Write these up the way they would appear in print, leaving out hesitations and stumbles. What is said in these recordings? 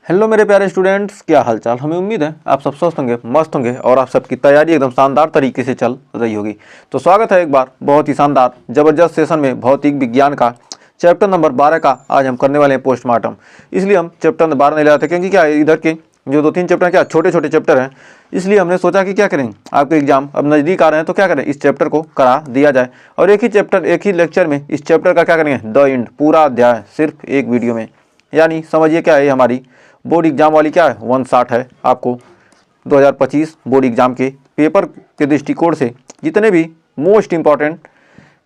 Hello मेरे प्यारे students, क्या हालचाल। हमें उम्मीद है आप सब स्वस्थ होंगे, मस्त होंगे और आप सबकी तैयारी एकदम शानदार तरीके से चल रही होगी। तो स्वागत है एक बार बहुत ही शानदार जबरदस्त सेशन में भौतिक विज्ञान का चैप्टर नंबर 12 का आज हम करने वाले हैं पोस्टमार्टम। इसलिए हम चैप्टर नंबर 12 नहीं ले रहे थे क्योंकि क्या इधर के जो 2-3 चैप्टर क्या छोटे छोटे चैप्टर हैं, इसलिए हमने सोचा कि क्या करें, आपके एग्जाम अब नज़दीक आ रहे हैं तो क्या करें, इस चैप्टर को करा दिया जाए और एक ही चैप्टर एक ही लेक्चर में इस चैप्टर का क्या करेंगे, द एंड, पूरा अध्याय सिर्फ एक वीडियो में। यानी समझिए क्या है, हमारी बोर्ड एग्जाम वाली क्या है 160 है। आपको 2025 बोर्ड एग्जाम के पेपर के दृष्टिकोण से जितने भी मोस्ट इम्पॉर्टेंट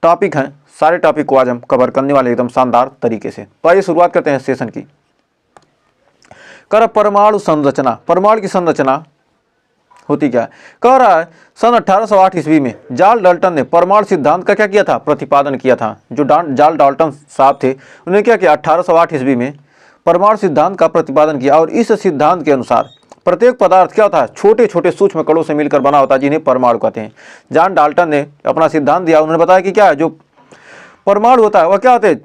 टॉपिक हैं, सारे टॉपिक को आज हम कवर करने वाले एकदम शानदार तरीके से। तो आइए शुरुआत करते हैं सेशन की। कर परमाणु संरचना। परमाणु की संरचना होती क्या है, कह रहा है सन 1808 ईस्वी में जाल डाल्टन ने परमाणु सिद्धांत का क्या किया था, प्रतिपादन किया था। जो जाल डाल्टन साहब थे उन्होंने क्या किया, 1808 ईस्वी में परमाणु सिद्धांत का प्रतिपादन किया और इस सिद्धांत के अनुसार प्रत्येक पदार्थ क्या होता है, छोटे छोटे सूक्ष्म कणों से मिलकर बना होता है, जिन्हें परमाणु कहते हैं। जॉन डाल्टन ने अपना सिद्धांत दिया, उन्होंने बताया कि क्या है, जो परमाणु होता है वह क्या होते हैं,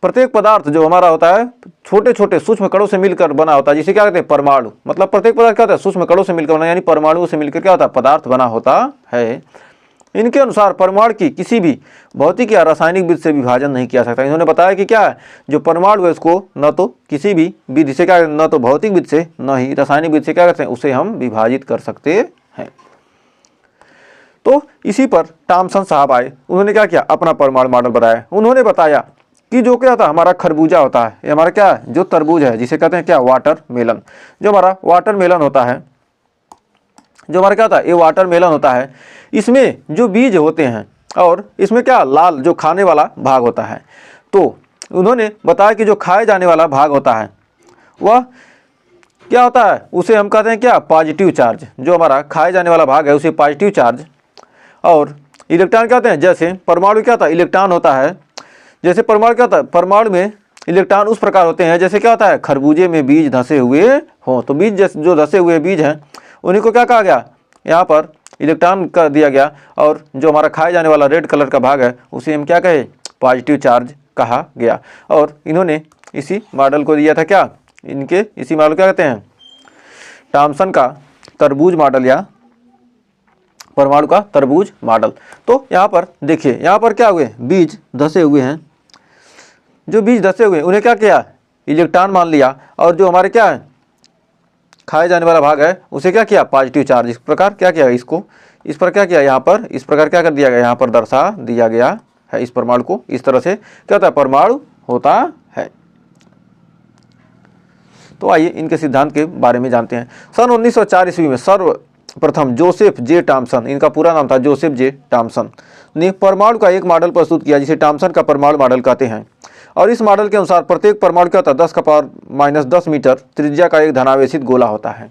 प्रत्येक पदार्थ जो हमारा होता है छोटे छोटे सूक्ष्म कणों से मिलकर बना होता है, जिसे क्या कहते हैं, परमाणु। मतलब प्रत्येक पदार्थ क्या होता है, सूक्ष्म कणों से मिलकर बना, यानी परमाणुओं से मिलकर क्या होता है, पदार्थ बना होता है। इनके अनुसार परमाणु की किसी भी भौतिक या रासायनिक विधि से विभाजन नहीं किया सकता। इन्होंने बताया कि क्या है, जो परमाणु है उसको न तो किसी भी विधि से क्या, न तो भौतिक विधि से न ही रासायनिक विधि से क्या करते हैं, उसे हम विभाजित कर सकते हैं। तो इसी पर टॉमसन साहब आए, उन्होंने क्या किया, अपना परमाणु मॉडल बनाया। उन्होंने बताया कि जो क्या था, हमारा खरबूजा होता है, ये हमारा क्या है, जो तरबूज है, जिसे कहते हैं क्या, वाटर मेलन। जो हमारा वाटर मेलन होता है, जो हमारा क्या होता है, ये वाटरमेलन होता है, इसमें जो बीज होते हैं और इसमें क्या लाल जो खाने वाला भाग होता है। तो उन्होंने बताया कि जो खाए जाने वाला भाग होता है वह क्या होता है, उसे हम कहते हैं क्या, पॉजिटिव चार्ज। जो हमारा खाए जाने वाला भाग है उसे पॉजिटिव चार्ज। और इलेक्ट्रॉन क्या होते हैं, जैसे परमाणु क्या होता है, इलेक्ट्रॉन होता है। जैसे परमाणु क्या होता है, परमाणु में इलेक्ट्रॉन उस प्रकार होते हैं जैसे क्या होता है, खरबूजे में बीज धंसे हुए हों। तो बीज जो धंसे हुए बीज हैं उन्हीं को क्या कहा गया, यहाँ पर इलेक्ट्रॉन कर दिया गया। और जो हमारा खाए जाने वाला रेड कलर का भाग है उसे हम क्या कहे, पॉजिटिव चार्ज कहा गया। और इन्होंने इसी मॉडल को दिया था क्या, इनके इसी मॉडल क्या कहते हैं, टॉमसन का तरबूज मॉडल या परमाणु का तरबूज मॉडल। तो यहाँ पर देखिए, यहाँ पर क्या हुए, बीज धंसे हुए हैं। जो बीज धंसे हुए उन्हें क्या किया, इलेक्ट्रॉन मान लिया। और जो हमारे क्या है, खाए जाने वाला भाग है उसे क्या किया, पॉजिटिव चार्ज। इस प्रकार क्या किया, इसको इस पर क्या किया, यहाँ पर इस प्रकार क्या कर दिया गया, यहाँ पर दर्शा दिया गया है इस परमाणु को। इस तरह से क्या होता है, परमाणु होता है। तो आइए इनके सिद्धांत के बारे में जानते हैं। सन 1904 ईस्वी में सर्वप्रथम जोसेफ जे टॉमसन, इनका पूरा नाम था जोसेफ जे टॉमसन, ने परमाणु का एक मॉडल प्रस्तुत किया जिसे टॉमसन का परमाणु मॉडल कहते हैं। और इस मॉडल के अनुसार प्रत्येक परमाणु क्या होता है, 10⁻⁻10 मीटर त्रिज्या का एक धनावेशित गोला होता है।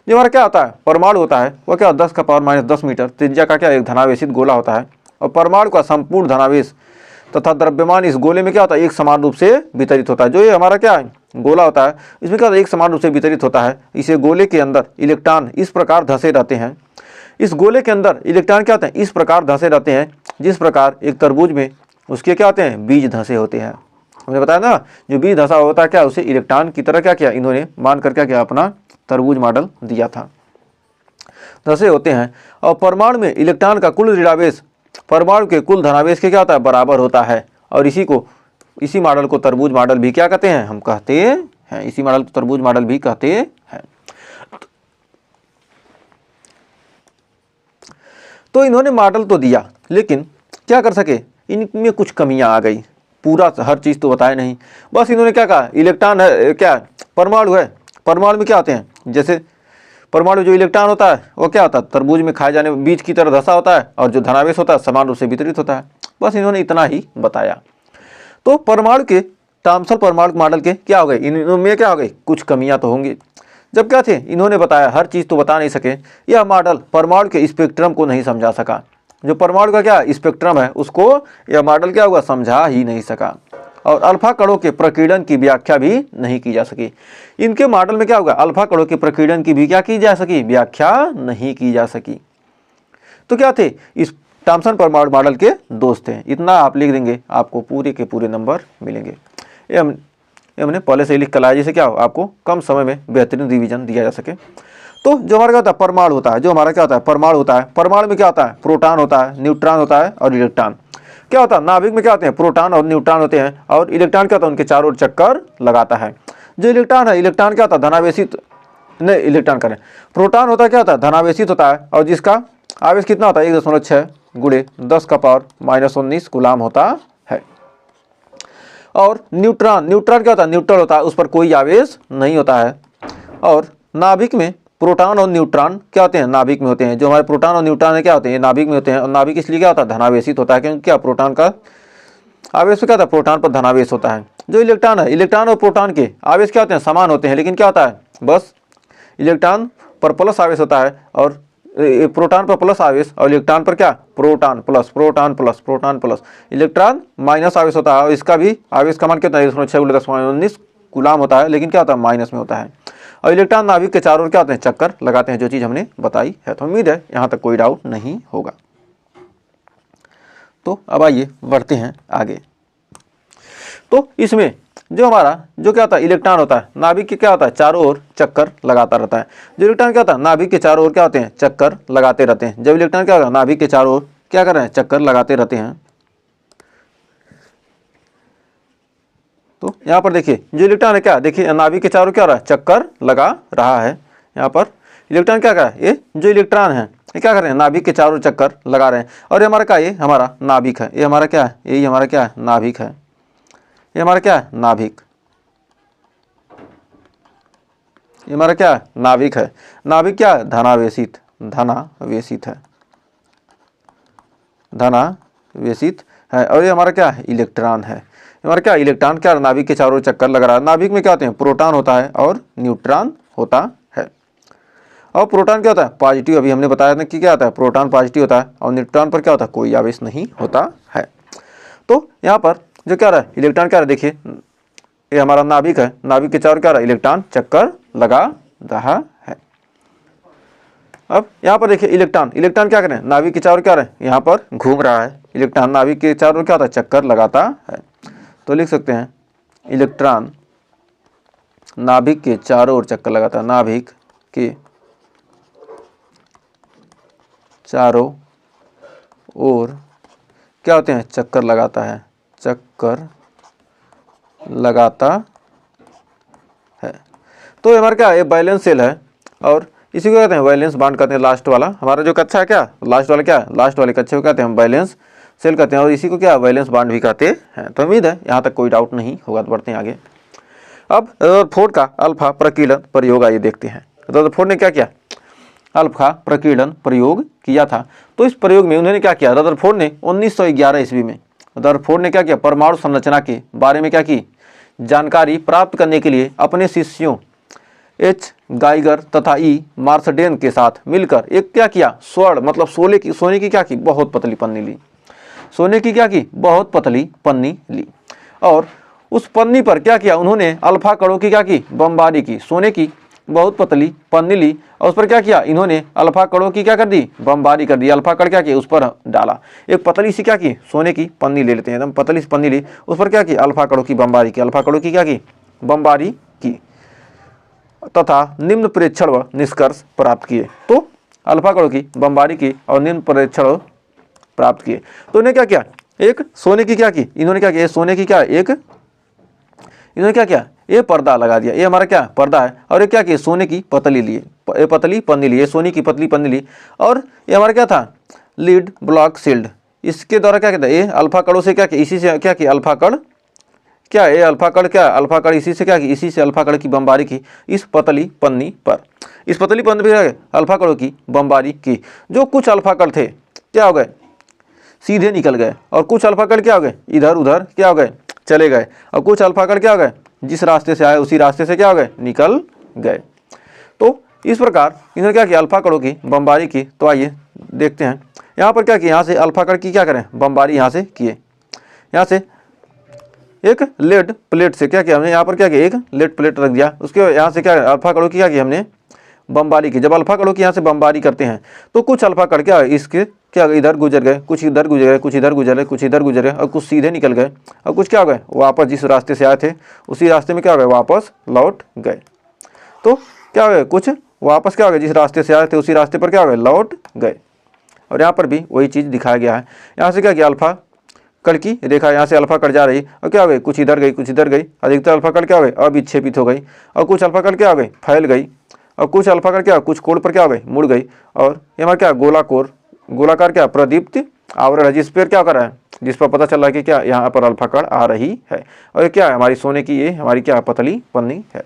जो हमारा क्या होता है, परमाणु होता है वह क्या, 10⁻⁻10 मीटर त्रिज्या का क्या, एक धनावेशित गोला होता है। और परमाणु का संपूर्ण धनावेश तथा द्रव्यमान इस गोले में क्या होता है, एक समान रूप से वितरित होता है। जो ये हमारा क्या है, गोला होता है, इसमें क्या होता है, एक समान रूप से वितरित होता है। इसे गोले के अंदर इलेक्ट्रॉन इस प्रकार धंसे रहते हैं। इस गोले के अंदर इलेक्ट्रॉन क्या होते हैं, इस प्रकार धंसे रहते हैं जिस प्रकार एक तरबूज में उसके क्या होते हैं, बीज धंसे होते हैं। हमने बताया ना, जो बीज धंसा होता है क्या, उसे इलेक्ट्रॉन की तरह क्या किया, इन्होंने मान कर क्या किया, अपना तरबूज मॉडल दिया था, धंसे होते हैं। और परमाणु में इलेक्ट्रॉन का कुल ऋणावेश परमाणु के कुल धनावेश के क्या होता है, बराबर होता है। और इसी मॉडल को तरबूज मॉडल भी क्या कहते हैं, हम कहते हैं, इसी मॉडल को तरबूज मॉडल भी कहते हैं। तो इन्होंने मॉडल तो दिया, लेकिन क्या कर सके, इनमें कुछ कमियां आ गई। पूरा हर चीज़ तो बताया नहीं, बस इन्होंने क्या कहा, इलेक्ट्रॉन है, क्या परमाणु है, परमाणु में क्या होते हैं, जैसे परमाणु जो इलेक्ट्रॉन होता है वो क्या होता है, तरबूज में खाए जाने बीज की तरह धंसा होता है। और जो धनावेश होता है समान रूप से वितरित होता है। बस इन्होंने इतना ही बताया। तो परमाणु के टॉमसन परमाणु मॉडल के क्या हो गए, इनमें क्या हो गई, कुछ कमियां तो होंगी। जब क्या थे, इन्होंने बताया, हर चीज़ तो बता नहीं सके। यह मॉडल परमाणु के स्पेक्ट्रम को नहीं समझा सका। जो परमाणु का क्या स्पेक्ट्रम है उसको यह मॉडल क्या हुआ, समझा ही नहीं सका। और अल्फा कणों के प्रकीर्णन की व्याख्या भी नहीं की जा सकी। इनके मॉडल में क्या होगा, अल्फा कणों के प्रकीर्णन की भी क्या की जा सकी, व्याख्या नहीं की जा सकी। तो क्या थे, इस टॉमसन परमाणु मॉडल के दोस्त थे। इतना आप लिख देंगे, आपको पूरे के पूरे नंबर मिलेंगे। हमने पहले से ही लिख कर लाया, जिससे क्या हो आपको कम समय में बेहतरीन रिवीजन दिया जा सके। तो जो हमारा क्या होता है परमाणु होता है, जो हमारा क्या होता है परमाणु होता है, परमाणु में क्या होता है प्रोटॉन होता है, न्यूट्रॉन होता है और इलेक्ट्रॉन। क्या होता है नाभिक में क्या होते हैं प्रोटॉन और न्यूट्रॉन होते हैं, और इलेक्ट्रॉन क्या होता है उनके चारों ओर चक्कर लगाता है। जो इलेक्ट्रॉन है, इलेक्ट्रॉन क्या होता है धनावेशित, नहीं इलेक्ट्रॉन करें प्रोटॉन होता है क्या होता है धनावेशित होता है, और जिसका आवेश कितना होता है 1.6 गुणे 10 का पावर -19 कूलाम होता है। और न्यूट्रॉन, न्यूट्रॉन क्या होता है न्यूट्रल होता है, उस पर कोई आवेश नहीं होता है। और नाभिक में प्रोटॉन और न्यूट्रॉन क्या होते हैं नाभिक में होते हैं, जो हमारे प्रोटॉन और न्यूट्रॉन है क्या होते हैं नाभिक में होते हैं। और नाभिक इसलिए क्या होता है धनावेशित होता है, क्योंकि क्या प्रोटॉन का आवेश क्या होता है प्रोटॉन पर धनावेश होता है। जो इलेक्ट्रॉन है, इलेक्ट्रॉन और प्रोटॉन के आवेश क्या होते हैं समान होते हैं, लेकिन क्या होता है बस इलेक्ट्रॉन पर प्लस आवेश होता है और प्रोटॉन पर प्लस आवेश, और इलेक्ट्रॉन पर क्या proton plus proton plus proton plus electron minus आवेश होता है, और इसका भी आवेश का मान कितना है 1.6 कूलाम होता है, लेकिन क्या होता है माइनस में होता है। और इलेक्ट्रॉन नाभिक के चारों ओर क्या होते हैं चक्कर लगाते हैं, जो चीज़ हमने बताई है। तो उम्मीद है यहाँ तक कोई डाउट नहीं होगा। तो अब आइए बढ़ते हैं आगे। तो इसमें जो हमारा जो क्या होता है इलेक्ट्रॉन होता है नाभिक के क्या होता है चारों ओर चक्कर लगाता रहता है। जो इलेक्ट्रॉन क्या होता है नाभिक के चारों ओर क्या होते हैं चक्कर लगाते रहते हैं। जब इलेक्ट्रॉन क्या होगा नाभिक के चारों ओर क्या कर रहे हैं चक्कर लगाते रहते हैं। तो यहाँ पर देखिए जो इलेक्ट्रॉन है क्या देखिए नाभिक के चारों क्या हो रहा है चक्कर लगा रहा है। यहाँ पर इलेक्ट्रॉन क्या कर रहा है, ये जो इलेक्ट्रॉन है ये क्या कर रहे हैं नाभिक के चारों चक्कर लगा रहे हैं। और ये हमारा क्या ये हमारा नाभिक है, ये हमारा क्या है ये हमारा क्या है नाभिक है, ये हमारा क्या है नाभिक, ये हमारा क्या है नाभिक है। नाभिक क्या है धनावेशित, धनावेशित है, धनावेशित है। और ये हमारा क्या है इलेक्ट्रॉन है, हमारा क्या इलेक्ट्रॉन क्या नाभिक के चारों चक्कर लगा रहा है। नाभिक में क्या होते हैं प्रोटॉन होता है और न्यूट्रॉन होता है। और प्रोटॉन क्या होता है पॉजिटिव, अभी हमने बताया था कि क्या होता है प्रोटॉन पॉजिटिव होता है, और न्यूट्रॉन पर क्या होता है कोई आवेश नहीं होता है। तो यहाँ पर जो क्या रहा है इलेक्ट्रॉन क्या रहा है देखिए ये हमारा नाभिक है, नाभिक के चारों क्या रहा है इलेक्ट्रॉन चक्कर लगा रहा है। अब यहाँ पर देखिए इलेक्ट्रॉन, इलेक्ट्रॉन क्या करें नाभिक के चारों क्या रहे यहाँ पर घूम रहा है। इलेक्ट्रॉन नाभिक के चारों क्या होता है चक्कर लगाता है। तो लिख सकते हैं इलेक्ट्रॉन नाभिक के चारों ओर चक्कर लगाता है, नाभिक के चारों ओर क्या होते हैं चक्कर लगाता है, चक्कर लगाता है। तो हमारा क्या ये बैलेंस सेल है, और इसी को कहते हैं वैलेंस बांड कहते हैं। लास्ट वाला हमारा जो कक्षा है क्या लास्ट वाला क्या लास्ट वाले कक्षा को कहते हैं हम बैलेंस सेल कहते हैं, और इसी को क्या वैलेंस बांड भी कहते हैं। तो उम्मीद है यहाँ तक कोई डाउट नहीं होगा। तो बढ़ते हैं आगे। अब रदरफोर्ड का अल्फा प्रकीर्णन प्रयोग आइए देखते हैं। रदरफोर्ड ने क्या किया अल्फा प्रकीर्णन प्रयोग किया था। तो इस प्रयोग में उन्होंने क्या किया रदरफोर्ड ने 1911 ईस्वी में रदरफोर्ड ने क्या किया परमाणु संरचना के बारे में क्या की जानकारी प्राप्त करने के लिए अपने शिष्यों एच गाइगर तथा ई मार्सडेन के साथ मिलकर एक क्या किया स्वर्ण मतलब सोने की क्या की बहुत पतली पन्नी ली, सोने की क्या की बहुत पतली पन्नी ली, और उस पन्नी पर क्या किया उन्होंने अल्फा कणों की क्या की बमबारी की। सोने की बहुत पतली पन्नी ली और उस पर क्या किया इन्होंने अल्फा कणों की क्या कर दी बमबारी कर दी। अल्फा कण क्या किया उस पर डाला, एक पतली सी क्या की सोने की पन्नी ले लेते हैं एकदम पतली सी पन्नी ली, उस पर क्या की अल्फा कणों की बमबारी की, अल्फा कणों की क्या की बमबारी की तथा निम्न प्रेक्षण व निष्कर्ष प्राप्त किए। तो अल्फा कणों की बमबारी की और निम्न प्रेक्षण प्राप्त किए। तो इन्होंने क्या किया एक सोने की क्या की इन्होंने क्या किया सोने की क्या एक इन्होंने क्या किया ये पर्दा लगा दिया, ये हमारा क्या पर्दा है, और ये क्या किया सोने की पतली लिए पतली पन्नी ली, सोने की पतली पन्नी ली, और ये हमारा क्या था लीड ब्लॉक सील्ड। इसके द्वारा क्या कहता है ये अल्फा कणों से क्या किया इसी से क्या किया अल्फा कण क्या ये अल्फा कण क्या अल्फा कण इसी से क्या की इसी से अल्फा कण की बमबारी की इस पतली पन्नी पर। इस पतली पन्नी पर अल्फा कणों की बमबारी की। जो कुछ अल्फा कण थे क्या हो गए सीधे निकल गए, और कुछ अल्फा कण क्या हो गए इधर उधर क्या हो गए चले गए, और कुछ अल्फा कण क्या हो गए जिस रास्ते से आए उसी रास्ते से क्या हो गए निकल गए। तो इस प्रकार इन्होंने क्या किया अल्फा कणों की बमबारी की। तो आइए देखते हैं यहाँ पर क्या किया यहाँ से अल्फा कण की क्या करें बमबारी यहाँ से किए। यहाँ से एक लेड प्लेट से क्या किया हमने यहाँ पर क्या किया एक लेड प्लेट रख दिया, उसके यहाँ से क्या अल्फा कणों की क्या किया हमने बमबारी की। जब अल्फा कणों की यहाँ से बमबारी करते हैं तो कुछ अल्फा कण क्या इसके क्या इधर गुजर गए, कुछ इधर गुजर गए, कुछ इधर गुजर गए, कुछ इधर गुजर गए और कुछ सीधे निकल गए और कुछ क्या हो गए वापस जिस रास्ते से आए थे उसी रास्ते में क्या हो गए वापस लौट गए। तो क्या हो गए कुछ वापस क्या हो गए जिस रास्ते से आए थे उसी रास्ते पर क्या हो गए लौट गए। और यहाँ पर भी वही चीज़ दिखाया गया है। यहाँ से क्या किया अल्फा कड़ की रेखा यहाँ से अल्फा कड़ जा रही और क्या हो गई कुछ इधर गई कुछ इधर गई, अधिकतर अल्फा कड़ क्या हो गई अविक्षेपित हो गई और कुछ अल्फा कड़ क्या हो गई फैल गई और कुछ अल्फा कड़ क्या कुछ कोण पर क्या हो गई मुड़ गई। और ये हमारा क्या गोलाकार क्या प्रदीप्त आवरण है जिस पर क्या कर रहा है जिस पर पता चल रहा है कि क्या यहाँ पर अल्फा कड़ आ रही है और ये क्या है हमारी सोने की ये हमारी क्या पतली पन्नी है।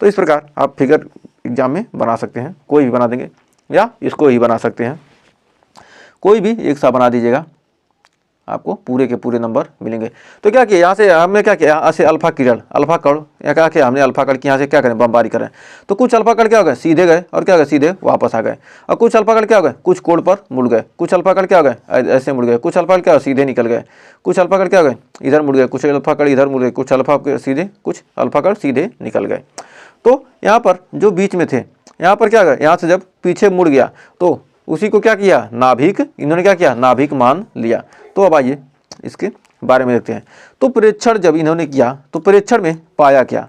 तो इस प्रकार आप फिगर एग्जाम में बना सकते हैं, कोई भी बना देंगे या इसको ही बना सकते हैं, कोई भी एक सा बना दीजिएगा आपको पूरे के पूरे नंबर मिलेंगे। तो क्या किया यहाँ से हमने क्या किया यहाँ से अल्फा किरण अल्फा कड़ या क्या किया हमने अल्फा कड़ की यहाँ से क्या करें बमबारी करें। तो कुछ अल्फा कड़ क्या हो गए सीधे गए और क्या हो गए सीधे वापस आ गए और कुछ अल्फा कड़ क्या हो गए कुछ कोण पर मुड़ गए, कुछ अल्फा कड़ क्या हो गए ऐसे मुड़ गए, कुछ अल्फा कड़ क्या सीधे निकल गए, कुछ अल्फा कड़ क्या हो गए इधर मुड़ गए, कुछ अल्फा कड़ इधर मुड़ गए, कुछ अल्फा सीधे कुछ अल्फा कड़ सीधे निकल गए। तो यहाँ पर जो बीच में थे यहाँ पर क्या गए यहाँ से जब पीछे मुड़ गया तो उसी को क्या किया नाभिक, इन्होंने क्या किया नाभिक मान लिया। तो अब आइए इसके बारे में देखते हैं। तो प्रेक्षण जब इन्होंने किया तो प्रेक्षण में पाया क्या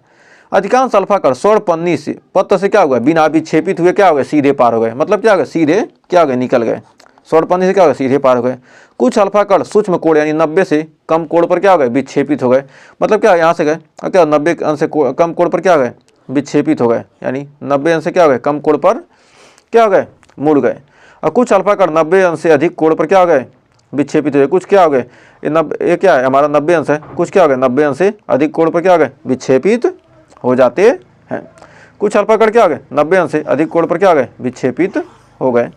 अधिकांश अल्फा कण स्वर्ण पन्नी से पत्र से क्या हुआ बिना विक्षेपित हुए क्या हो गए सीधे पार हो गए, मतलब क्या हो गए सीधे क्या हो गए निकल गए, स्वर्ण पन्नी से क्या हो गए सीधे पार हो गए। कुछ अल्फा कण सूक्ष्म कोण यानी 90 से कम कोण पर क्या हो गए विक्षेपित हो गए, मतलब क्या यहाँ से गए और क्या 90 अंश से कम कोण पर क्या हो गए विक्षेपित हो गए, यानी 90 अंश से क्या हो गए कम कोण पर क्या हो गए मुड़ गए। और कुछ अल्फा कण 90 अंश से अधिक कोण पर क्या हो गए विक्षेपित हुए, कुछ क्या हो गए ये क्या है हमारा 90 अंश है, कुछ क्या हो गए 90 अंश से अधिक कोण पर क्या हो गए विक्षेपित हो जाते हैं। कुछ अल्फा कण क्या हो गए 90 अंश से अधिक कोण पर क्या हो गए विक्षेपित हो गए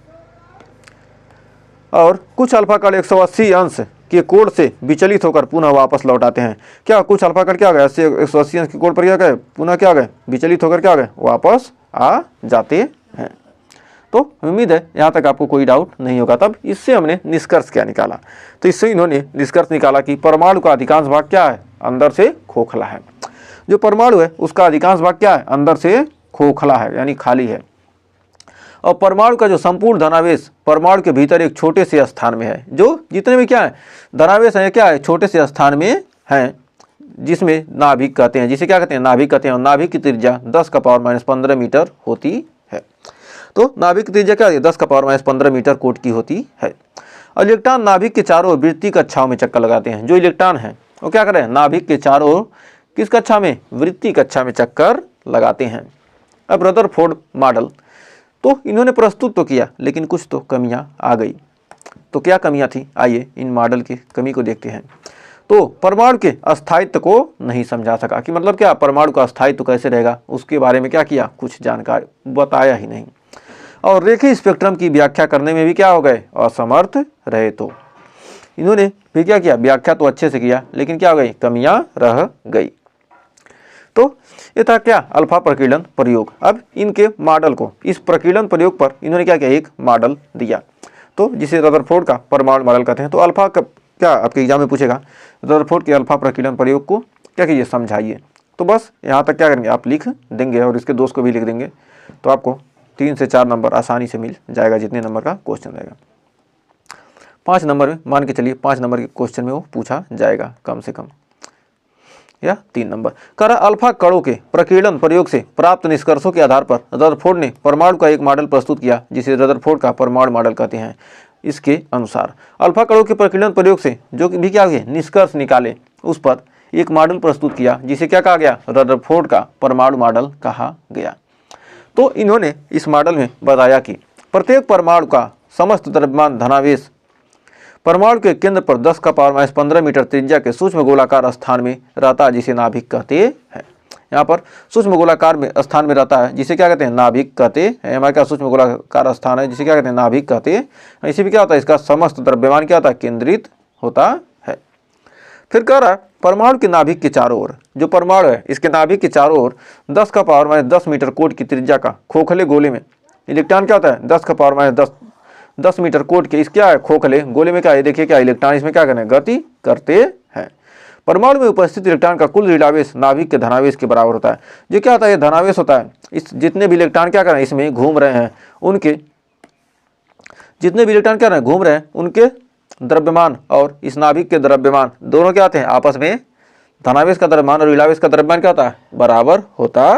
और कुछ अल्फा कण 180 अंश के कोण से विचलित होकर पुनः वापस लौट आते हैं। क्या कुछ अल्फा कण क्या हो गए 180 अंश के कोण पर क्या गए पुनः क्या हो गए विचलित होकर क्या हो गए वापस आ जाते हैं। तो उम्मीद है यहाँ तक आपको कोई डाउट नहीं होगा। तब इससे हमने निष्कर्ष क्या निकाला, तो इससे इन्होंने निष्कर्ष निकाला कि परमाणु का अधिकांश भाग क्या है अंदर से खोखला है। जो परमाणु है उसका अधिकांश भाग क्या है अंदर से खोखला है यानी खाली है और परमाणु का जो संपूर्ण धनावेश परमाणु के भीतर एक छोटे से स्थान में है। जो जितने भी क्या है धनावेश है क्या है छोटे से स्थान में है जिसमें नाभिक कहते हैं, जिसे क्या कहते हैं नाभिक कहते हैं और नाभिक की त्रिज्या 10⁻⁻15 मीटर होती है। तो नाभिक की त्रिज्या क्या है 10⁻⁻15 मीटर कोट की होती है। और इलेक्ट्रॉन नाभिक के चारों ओर वृत्तीय कक्षाओं में चक्कर लगाते हैं। जो इलेक्ट्रॉन है वो क्या करें नाभिक के चारों ओर किस कक्षा में वृत्तीय कक्षा में चक्कर लगाते हैं। अब रदरफोर्ड मॉडल तो इन्होंने प्रस्तुत तो किया लेकिन कुछ तो कमियां आ गई। तो क्या कमियां थी आइए इन मॉडल की कमी को देखते हैं। तो परमाणु के अस्थायित्व को नहीं समझा सका कि मतलब क्या परमाणु का अस्थायित्व कैसे रहेगा उसके बारे में क्या किया कुछ जानकारी बताया ही नहीं। और रेखीय स्पेक्ट्रम की व्याख्या करने में भी क्या हो गए असमर्थ रहे। तो इन्होंने भी क्या किया व्याख्या तो अच्छे से किया लेकिन क्या हो गई कमियां रह गई। तो ये था क्या अल्फा प्रकीर्णन प्रयोग। अब इनके मॉडल को इस प्रकीर्णन प्रयोग पर इन्होंने क्या किया एक मॉडल दिया तो जिसे रदरफोर्ड का परमाणु मॉडल कहते हैं। तो अल्फा का क्या आपके एग्जाम में पूछेगा रदरफोर्ड के अल्फा प्रकीर्णन प्रयोग को क्या कीजिए समझाइए। तो बस यहाँ तक क्या करेंगे आप लिख देंगे और इसके दोस्त को भी लिख देंगे तो आपको 3 से 4 नंबर आसानी से मिल जाएगा जितने नंबर का क्वेश्चन रहेगा। 5 नंबर में मान के चलिए 5 नंबर के क्वेश्चन में वो पूछा जाएगा कम से कम या 3 नंबर। करा अल्फा कणों के प्रकीर्णन प्रयोग से प्राप्त निष्कर्षों के आधार पर रदरफोर्ड ने परमाणु का एक मॉडल प्रस्तुत किया जिसे रदरफोर्ड का परमाणु मॉडल कहते हैं। इसके अनुसार अल्फा कणों के प्रकीर्णन प्रयोग से जो भी क्या हुए निष्कर्ष निकाले उस पर एक मॉडल प्रस्तुत किया जिसे क्या कहा गया रदरफोर्ड का परमाणु मॉडल कहा गया। तो इन्होंने इस मॉडल में बताया कि प्रत्येक परमाणु का समस्त द्रव्यमान धनावेश परमाणु के केंद्र पर 10⁻15 मीटर त्रिज्या के सूक्ष्म गोलाकार स्थान में रहता है जिसे नाभिक कहते हैं। यहाँ पर सूक्ष्म गोलाकार में स्थान में रहता है जिसे क्या कहते हैं नाभिक कहते हैं। हमारे क्या सूक्ष्म गोलाकार स्थान है जिसे क्या कहते हैं नाभिक कहते हैं। इसी भी क्या होता है इसका समस्त द्रव्यमान क्या होता है केंद्रित होता है। फिर कह रहा है परमाणु के नाभिक के चारों ओर जो परमाणु है इसके नाभिक के चारों ओर 10⁻10 मीटर कोट की त्रिज्या का खोखले गोले में इलेक्ट्रॉन क्या होता है 10⁻10 मीटर कोट के इस क्या है खोखले गोले में क्या है देखिए क्या इलेक्ट्रॉन इसमें क्या करने गति करते हैं। परमाणु में उपस्थित इलेक्ट्रॉन का कुल ऋणावेश नाभिक के धनावेश के बराबर होता है। जो क्या होता है ये धनावेश होता है इस जितने भी इलेक्ट्रॉन क्या करें इसमें घूम रहे हैं उनके जितने भी इलेक्ट्रॉन क्या रहे हैं घूम रहे हैं उनके द्रव्यमान और इस नाभिक के द्रव्यमान दोनों क्या होते हैं आपस में, धनावेश का द्रव्यमान और ऋणावेश का द्रव्यमान क्या होता है, बराबर होता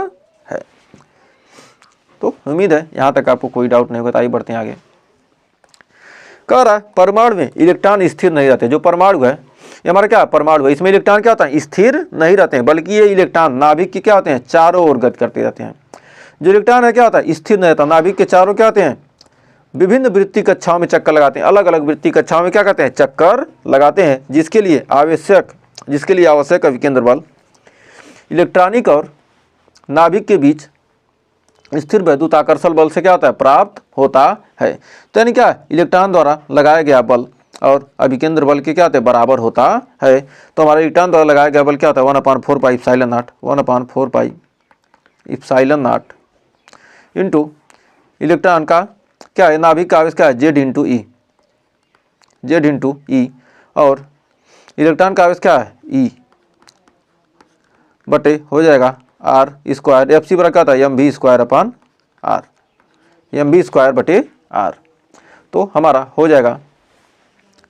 है। तो उम्मीद है यहाँ तक आपको कोई डाउट नहीं होगा। तो आइए बढ़ते हैं आगे। कह रहा है परमाणु में इलेक्ट्रॉन स्थिर नहीं रहते। जो परमाणु है ये हमारा क्या परमाणु है, इसमें इलेक्ट्रॉन क्या होता है, स्थिर नहीं रहते हैं, बल्कि ये इलेक्ट्रॉन नाभिक की क्या होते हैं, चारों ओर गति करते रहते हैं। जो इलेक्ट्रॉन है क्या होता है, स्थिर नहीं रहता, नाभिक के चारों क्या होते हैं, विभिन्न वृत्ति कक्षाओं में चक्कर लगाते हैं, अलग अलग वृत्ति कक्षाओं में क्या करते हैं, चक्कर लगाते हैं, जिसके लिए आवश्यक अभिकेंद्र बल इलेक्ट्रॉनिक और नाभिक के बीच स्थिर वैद्युत आकर्षण बल से क्या होता है, प्राप्त होता है। तो यानी क्या, इलेक्ट्रॉन द्वारा लगाया गया बल और अभिकेंद्र बल के क्या होते हैं, बराबर होता है। तो हमारे इलेक्ट्रॉन द्वारा लगाया गया बल क्या होता है, 1/4 pi epsilon naught, 1/4 pi epsilon not into electron का क्या है, नाभिक का आवेश क्या है, Z इंटू ई और इलेक्ट्रॉन का आवेश क्या है, E बटे हो जाएगा R स्क्वायर, एफ सी बराबर क्या था, mv square upon R, mv square बटे R। तो हमारा हो जाएगा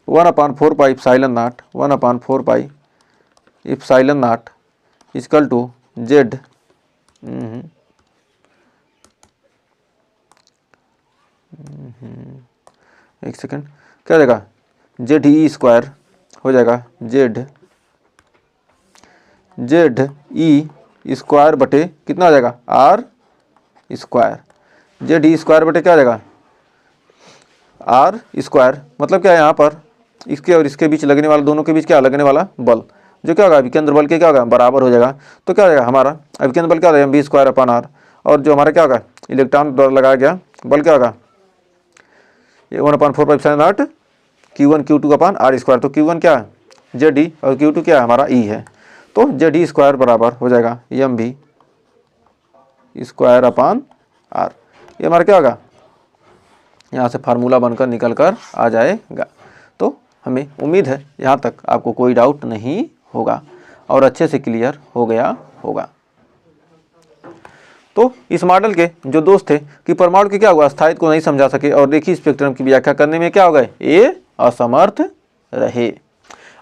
1/4 pi epsilon naught, 1/4 pi epsilon naught equal to Z एक सेकेंड, क्या हो जाएगा, ZE स्क्वायर हो जाएगा ZE स्क्वायर बटे कितना हो जाएगा, R स्क्वायर, ZE स्क्वायर बटे क्या हो जाएगा, R स्क्वायर। मतलब क्या है, यहाँ पर इसके और इसके बीच लगने वाला, दोनों के बीच क्या लगने वाला बल जो क्या होगा, अभिकेंद्र बल के क्या होगा, बराबर हो जाएगा। तो क्या हो जाएगा, हमारा अभिकेंद्र बल क्या होगा, mv स्क्वायर अपॉन R, और जो हमारा क्या होगा, इलेक्ट्रॉन द्वारा लगाया गया बल क्या होगा, 1/4 pi epsilon not Q1 Q2 upon R square. तो Q1 क्या है, ZE और Q2 क्या है, हमारा E है। तो ZE स्क्वायर बराबर हो जाएगा mv स्क्वायर अपॉन R। ये हमारा क्या होगा, यहाँ से फार्मूला बनकर निकल कर आ जाएगा। तो हमें उम्मीद है यहाँ तक आपको कोई डाउट नहीं होगा और अच्छे से क्लियर हो गया होगा। तो इस मॉडल के जो दोस्त थे कि परमाणु के क्या हुआ, स्थायित्व को नहीं समझा सके और रेखीय स्पेक्ट्रम की व्याख्या करने में क्या हो गए, ये असमर्थ रहे।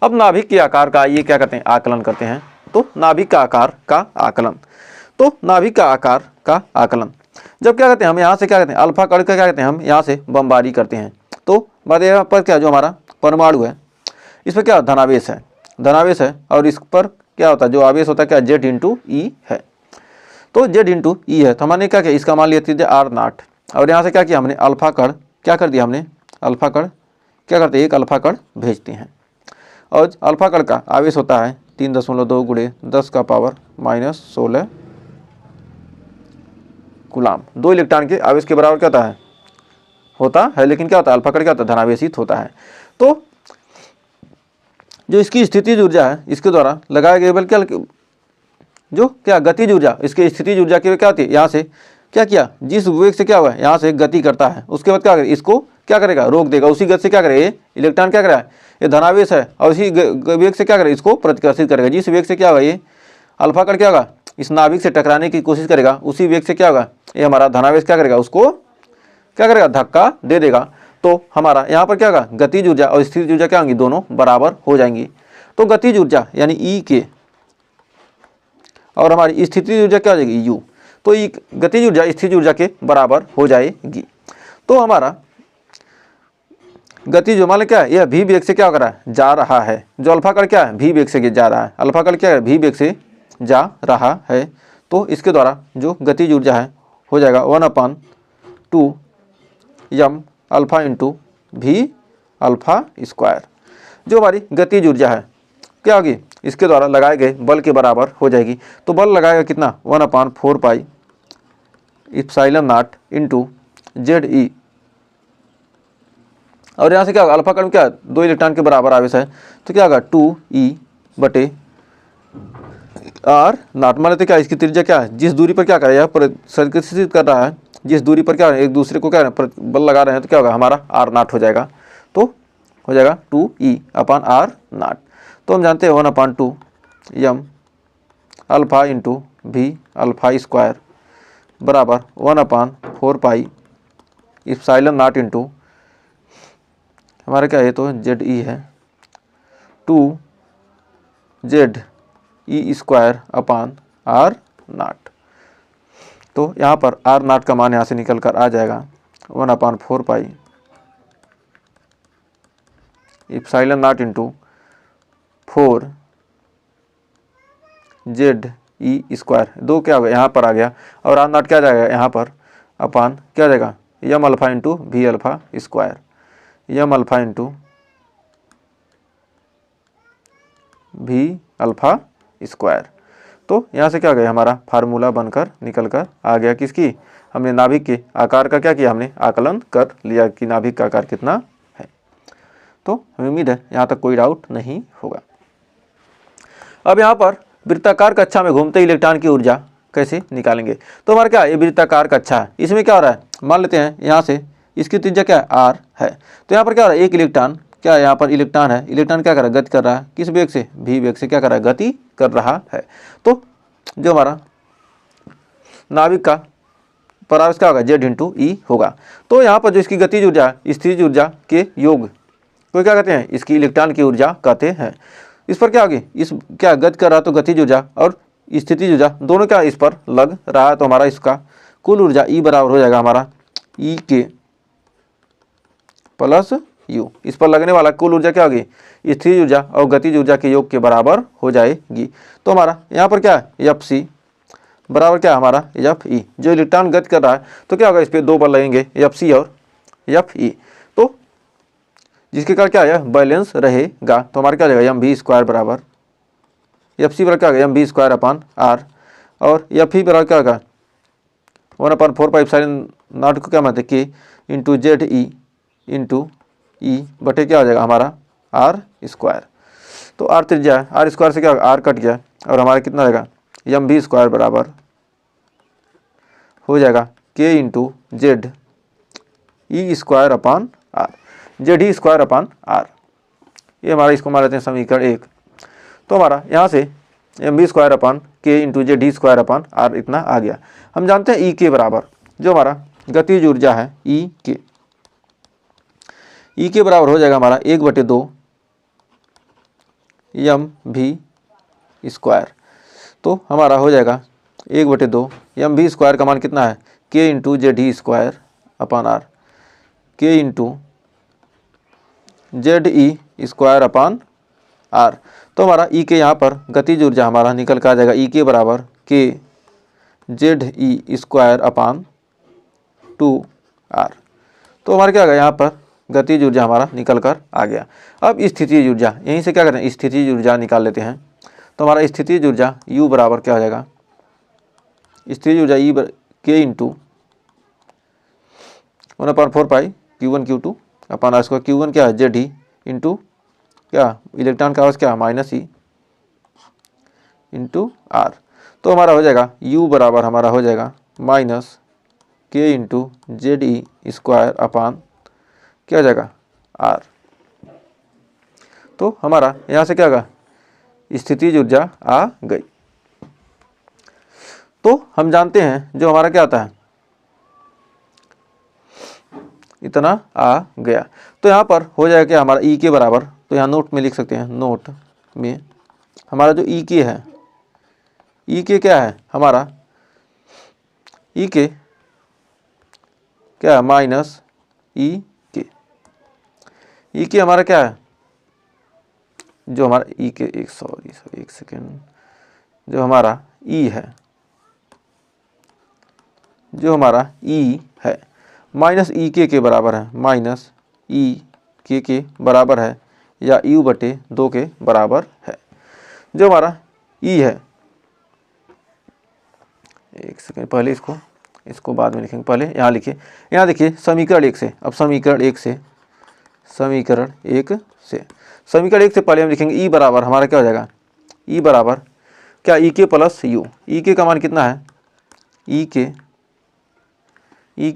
अब नाभिक के आकार का ये क्या करते हैं, आकलन करते हैं। तो नाभिक का आकार का आकलन, तो नाभिक का आकार का आकलन जब क्या करते हैं, हम यहाँ से क्या करते हैं, अल्फा कण का क्या करते हैं, हम यहाँ से बमबारी करते हैं। तो बात यहाँ पर क्या, जो हमारा परमाणु है इस पर क्या धनावेश है और इस पर क्या होता है, जो आवेश होता है क्या, Z इंटू ई है। तो Z इंटू ई है, तो हमने क्या किया, इसका मान लिया था R0 और यहाँ से क्या किया हमने, अल्फा कण क्या कर दिया हमने, अल्फा कण क्या करते हैं, एक अल्फा कण भेजते हैं और अल्फा कण का आवेश होता है 3.2 गुणे 10 का पावर -16 कूलाम। 2 इलेक्ट्रॉन के आवेश के बराबर क्या होता है, लेकिन क्या होता है, अल्फा कण क्या होता है, धनावेशित होता है। तो जो इसकी स्थितिज ऊर्जा है, इसके द्वारा लगाया गया बल क्या, जो क्या गतिज ऊर्जा, इसके स्थितिज ऊर्जा की क्या होती है, यहाँ से क्या किया, जिस वेग से क्या हुआ यहाँ से गति करता है, उसके बाद क्या करेगा, इसको क्या करेगा, रोक देगा। उसी गति से क्या करेगा, ये इलेक्ट्रॉन क्या करेगा, ये धनावेश है और उसी वेग से क्या करेगा, इसको प्रतिकर्षित करेगा। जिस वेग से क्या होगा, ये अल्फा कण क्या होगा, इस नाभिक से टकराने की कोशिश करेगा, उसी वेग से क्या होगा, ये हमारा धनावेश क्या करेगा, उसको क्या करेगा, धक्का दे देगा। तो हमारा यहाँ पर क्या होगा, गतिज ऊर्जा और स्थितिज ऊर्जा क्या होंगी, दोनों बराबर हो जाएंगी। तो गतिज ऊर्जा यानी ई के और हमारी स्थितिज ऊर्जा क्या हो जाएगी, यू। तो ये गतिज ऊर्जा स्थितिज ऊर्जा के बराबर हो जाएगी। तो हमारा गति जो मान क्या है, यह भी वेग से क्या कर रहा है, जा रहा है। जो अल्फा कण क्या है, भी वेग से जा रहा है, अल्फा कण क्या है, भी वेग से जा रहा है। तो इसके द्वारा जो गतिज ऊर्जा है हो जाएगा 1/2 m अल्फा इंटू भी अल्फा स्क्वायर। जो हमारी गतिज ऊर्जा है क्या होगी, इसके द्वारा लगाए गए बल के बराबर हो जाएगी। तो बल लगाएगा कितना, 1/4 pi epsilon not into ZE और यहाँ से क्या होगा, अल्फा कण क्या 2 इलेक्ट्रॉन के बराबर आवेश है, तो क्या होगा 2E बटे R0। मान लेते क्या, इसकी त्रिज्या क्या है, जिस दूरी पर क्या कर रहा है, पर संकेतित कर रहा है, जिस दूरी पर क्या एक दूसरे को क्या बल लगा रहे हैं, तो क्या होगा, हमारा R0 हो जाएगा। तो हो जाएगा 2E अपॉन R0। तो हम जानते हैं 1/2 m अल्फा इंटू भी अल्फा स्क्वायर बराबर 1/4 पाई एप्सिलॉन नॉट इंटू हमारा क्या है, तो जेड ई है 2Z E² अपान आर नाट। तो यहाँ पर आर नाट का मान यहाँ से निकल कर आ जाएगा 1/4 इप्सिलॉन नॉट इंटू 4ZE²। दो क्या हो गया, यहाँ पर आ गया, और आर नाट क्या जाएगा यहाँ पर अपान क्या जाएगा यम अल्फ़ा इंटू भी अल्फ़ा स्क्वायर, यम अल्फ़ा इंटू भी अल्फ़ा स्क्वायर। तो यहाँ से क्या गया, हमारा फार्मूला बनकर निकल कर आ गया किसकी, हमने नाभिक के आकार का क्या किया, हमने आकलन कर लिया कि नाभिक का आकार कितना है। तो हमें उम्मीद है यहाँ तक कोई डाउट नहीं होगा। अब यहाँ पर वृत्ताकार कक्षा में घूमते इलेक्ट्रॉन की ऊर्जा कैसे निकालेंगे। तो हमारा क्या, ये वृत्ताकार कक्षा है, इसमें क्या हो रहा है, मान लेते हैं यहाँ से इसकी त्रिज्या क्या है आर है। तो यहाँ पर क्या हो रहा है, एक इलेक्ट्रॉन क्या है, यहाँ पर इलेक्ट्रॉन है, इलेक्ट्रॉन क्या कर रहा है, गति कर रहा है, किस वेग से, भी वेग से क्या कर रहा है, गति कर रहा है। तो जो हमारा नाभिक का परावर्तन क्या होगा, जेड इंटू ई होगा। तो यहाँ पर जो इसकी गतिज ऊर्जा, स्थितिज ऊर्जा के योग को क्या कहते हैं, इसकी इलेक्ट्रॉन की ऊर्जा कहते हैं। इस पर क्या होगी, इस क्या गति कर रहा तो गतिज ऊर्जा और स्थितिज ऊर्जा दोनों क्या इस पर लग रहा है। तो हमारा इसका कुल ऊर्जा ई बराबर हो जाएगा हमारा ई के प्लस यू। इस पर लगने वाला कुल ऊर्जा क्या होगी, स्थितिज ऊर्जा और गतिज ऊर्जा के योग के बराबर हो जाएगी। तो हमारा यहाँ पर क्या है, एफ सी बराबर क्या है हमारा एफ ई। जो इलेक्ट्रॉन गति कर रहा है तो क्या होगा, इस पर दो बल लगेंगे एफ सी और एफ ई, तो जिसके कारण क्या है, बैलेंस रहेगा। तो हमारा क्या हो जाएगा, एम भी स्क्वायर बराबर एफ सी बराबर क्या होगा, एम भी स्क्वायर अपान आर, और एफ ई बराबर क्या होगा 1/4 इप्सिलॉन नॉट को क्या मानते के into Z E into E बटे क्या हो जाएगा हमारा आर स्क्वायर। तो आर त्रिज्या है, आर स्क्वायर से क्या होगा, आर कट गया और हमारा कितना रहेगा, एम भी स्क्वायर बराबर हो जाएगा K into Z E square upon R, Z E square upon R. ये हमारा इसको मान लेते हैं समीकरण 1। तो हमारा यहाँ से M B square upon K into Z E square upon R इतना आ गया। हम जानते हैं ई के बराबर जो हमारा गतिज ऊर्जा है ई के बराबर हो जाएगा हमारा 1/2 एम भी स्क्वायर। तो हमारा हो जाएगा 1/2 एम भी स्क्वायर का मान कितना है, K into Z E square upon R, K into Z E square upon R. तो हमारा ई के यहाँ पर गतिज ऊर्जा हमारा निकल कर आ जाएगा ई के बराबर K Z E square upon 2 R. तो हमारा क्या होगा, यहाँ पर गतिज ऊर्जा हमारा निकल कर आ गया। अब स्थितिज ऊर्जा, यहीं से क्या करते हैं, स्थितिज ऊर्जा निकाल लेते हैं। तो हमारा स्थितिज ऊर्जा U बराबर क्या हो जाएगा, स्थितिज ऊर्जा ई के into 1/4 Q1 Q2 upon R square. Q1 क्या है, जेड ई इंटू क्या इलेक्ट्रॉन का आवाज क्या माइनस ई इंटू आर। तो हमारा हो जाएगा U बराबर हमारा हो जाएगा माइनस के इंटू जेड ई स्क्वायर अपान क्या हो जाएगा आर। तो हमारा यहाँ से क्या होगा, स्थितिज ऊर्जा आ गई। तो हम जानते हैं जो हमारा क्या आता है, इतना आ गया। तो यहाँ पर हो जाएगा क्या हमारा ई के बराबर, तो यहाँ नोट में लिख सकते हैं, नोट में हमारा जो ई के है, ई के क्या है हमारा, ई के क्या है माइनस ई के हमारा क्या है, जो हमारा ई के एक सेकेंड, जो हमारा ई है, जो हमारा ई है माइनस ई के बराबर है, माइनस ई के बराबर है या U/2 के बराबर है। जो हमारा ई है, एक सेकेंड पहले इसको बाद में लिखेंगे, पहले यहाँ लिखिए, यहाँ देखिए समीकरण 1 से। अब समीकरण 1 से पहले हम लिखेंगे ई बराबर हमारा क्या हो जाएगा, ई बराबर क्या ई के प्लस यू। ई के का मान कितना है, ई के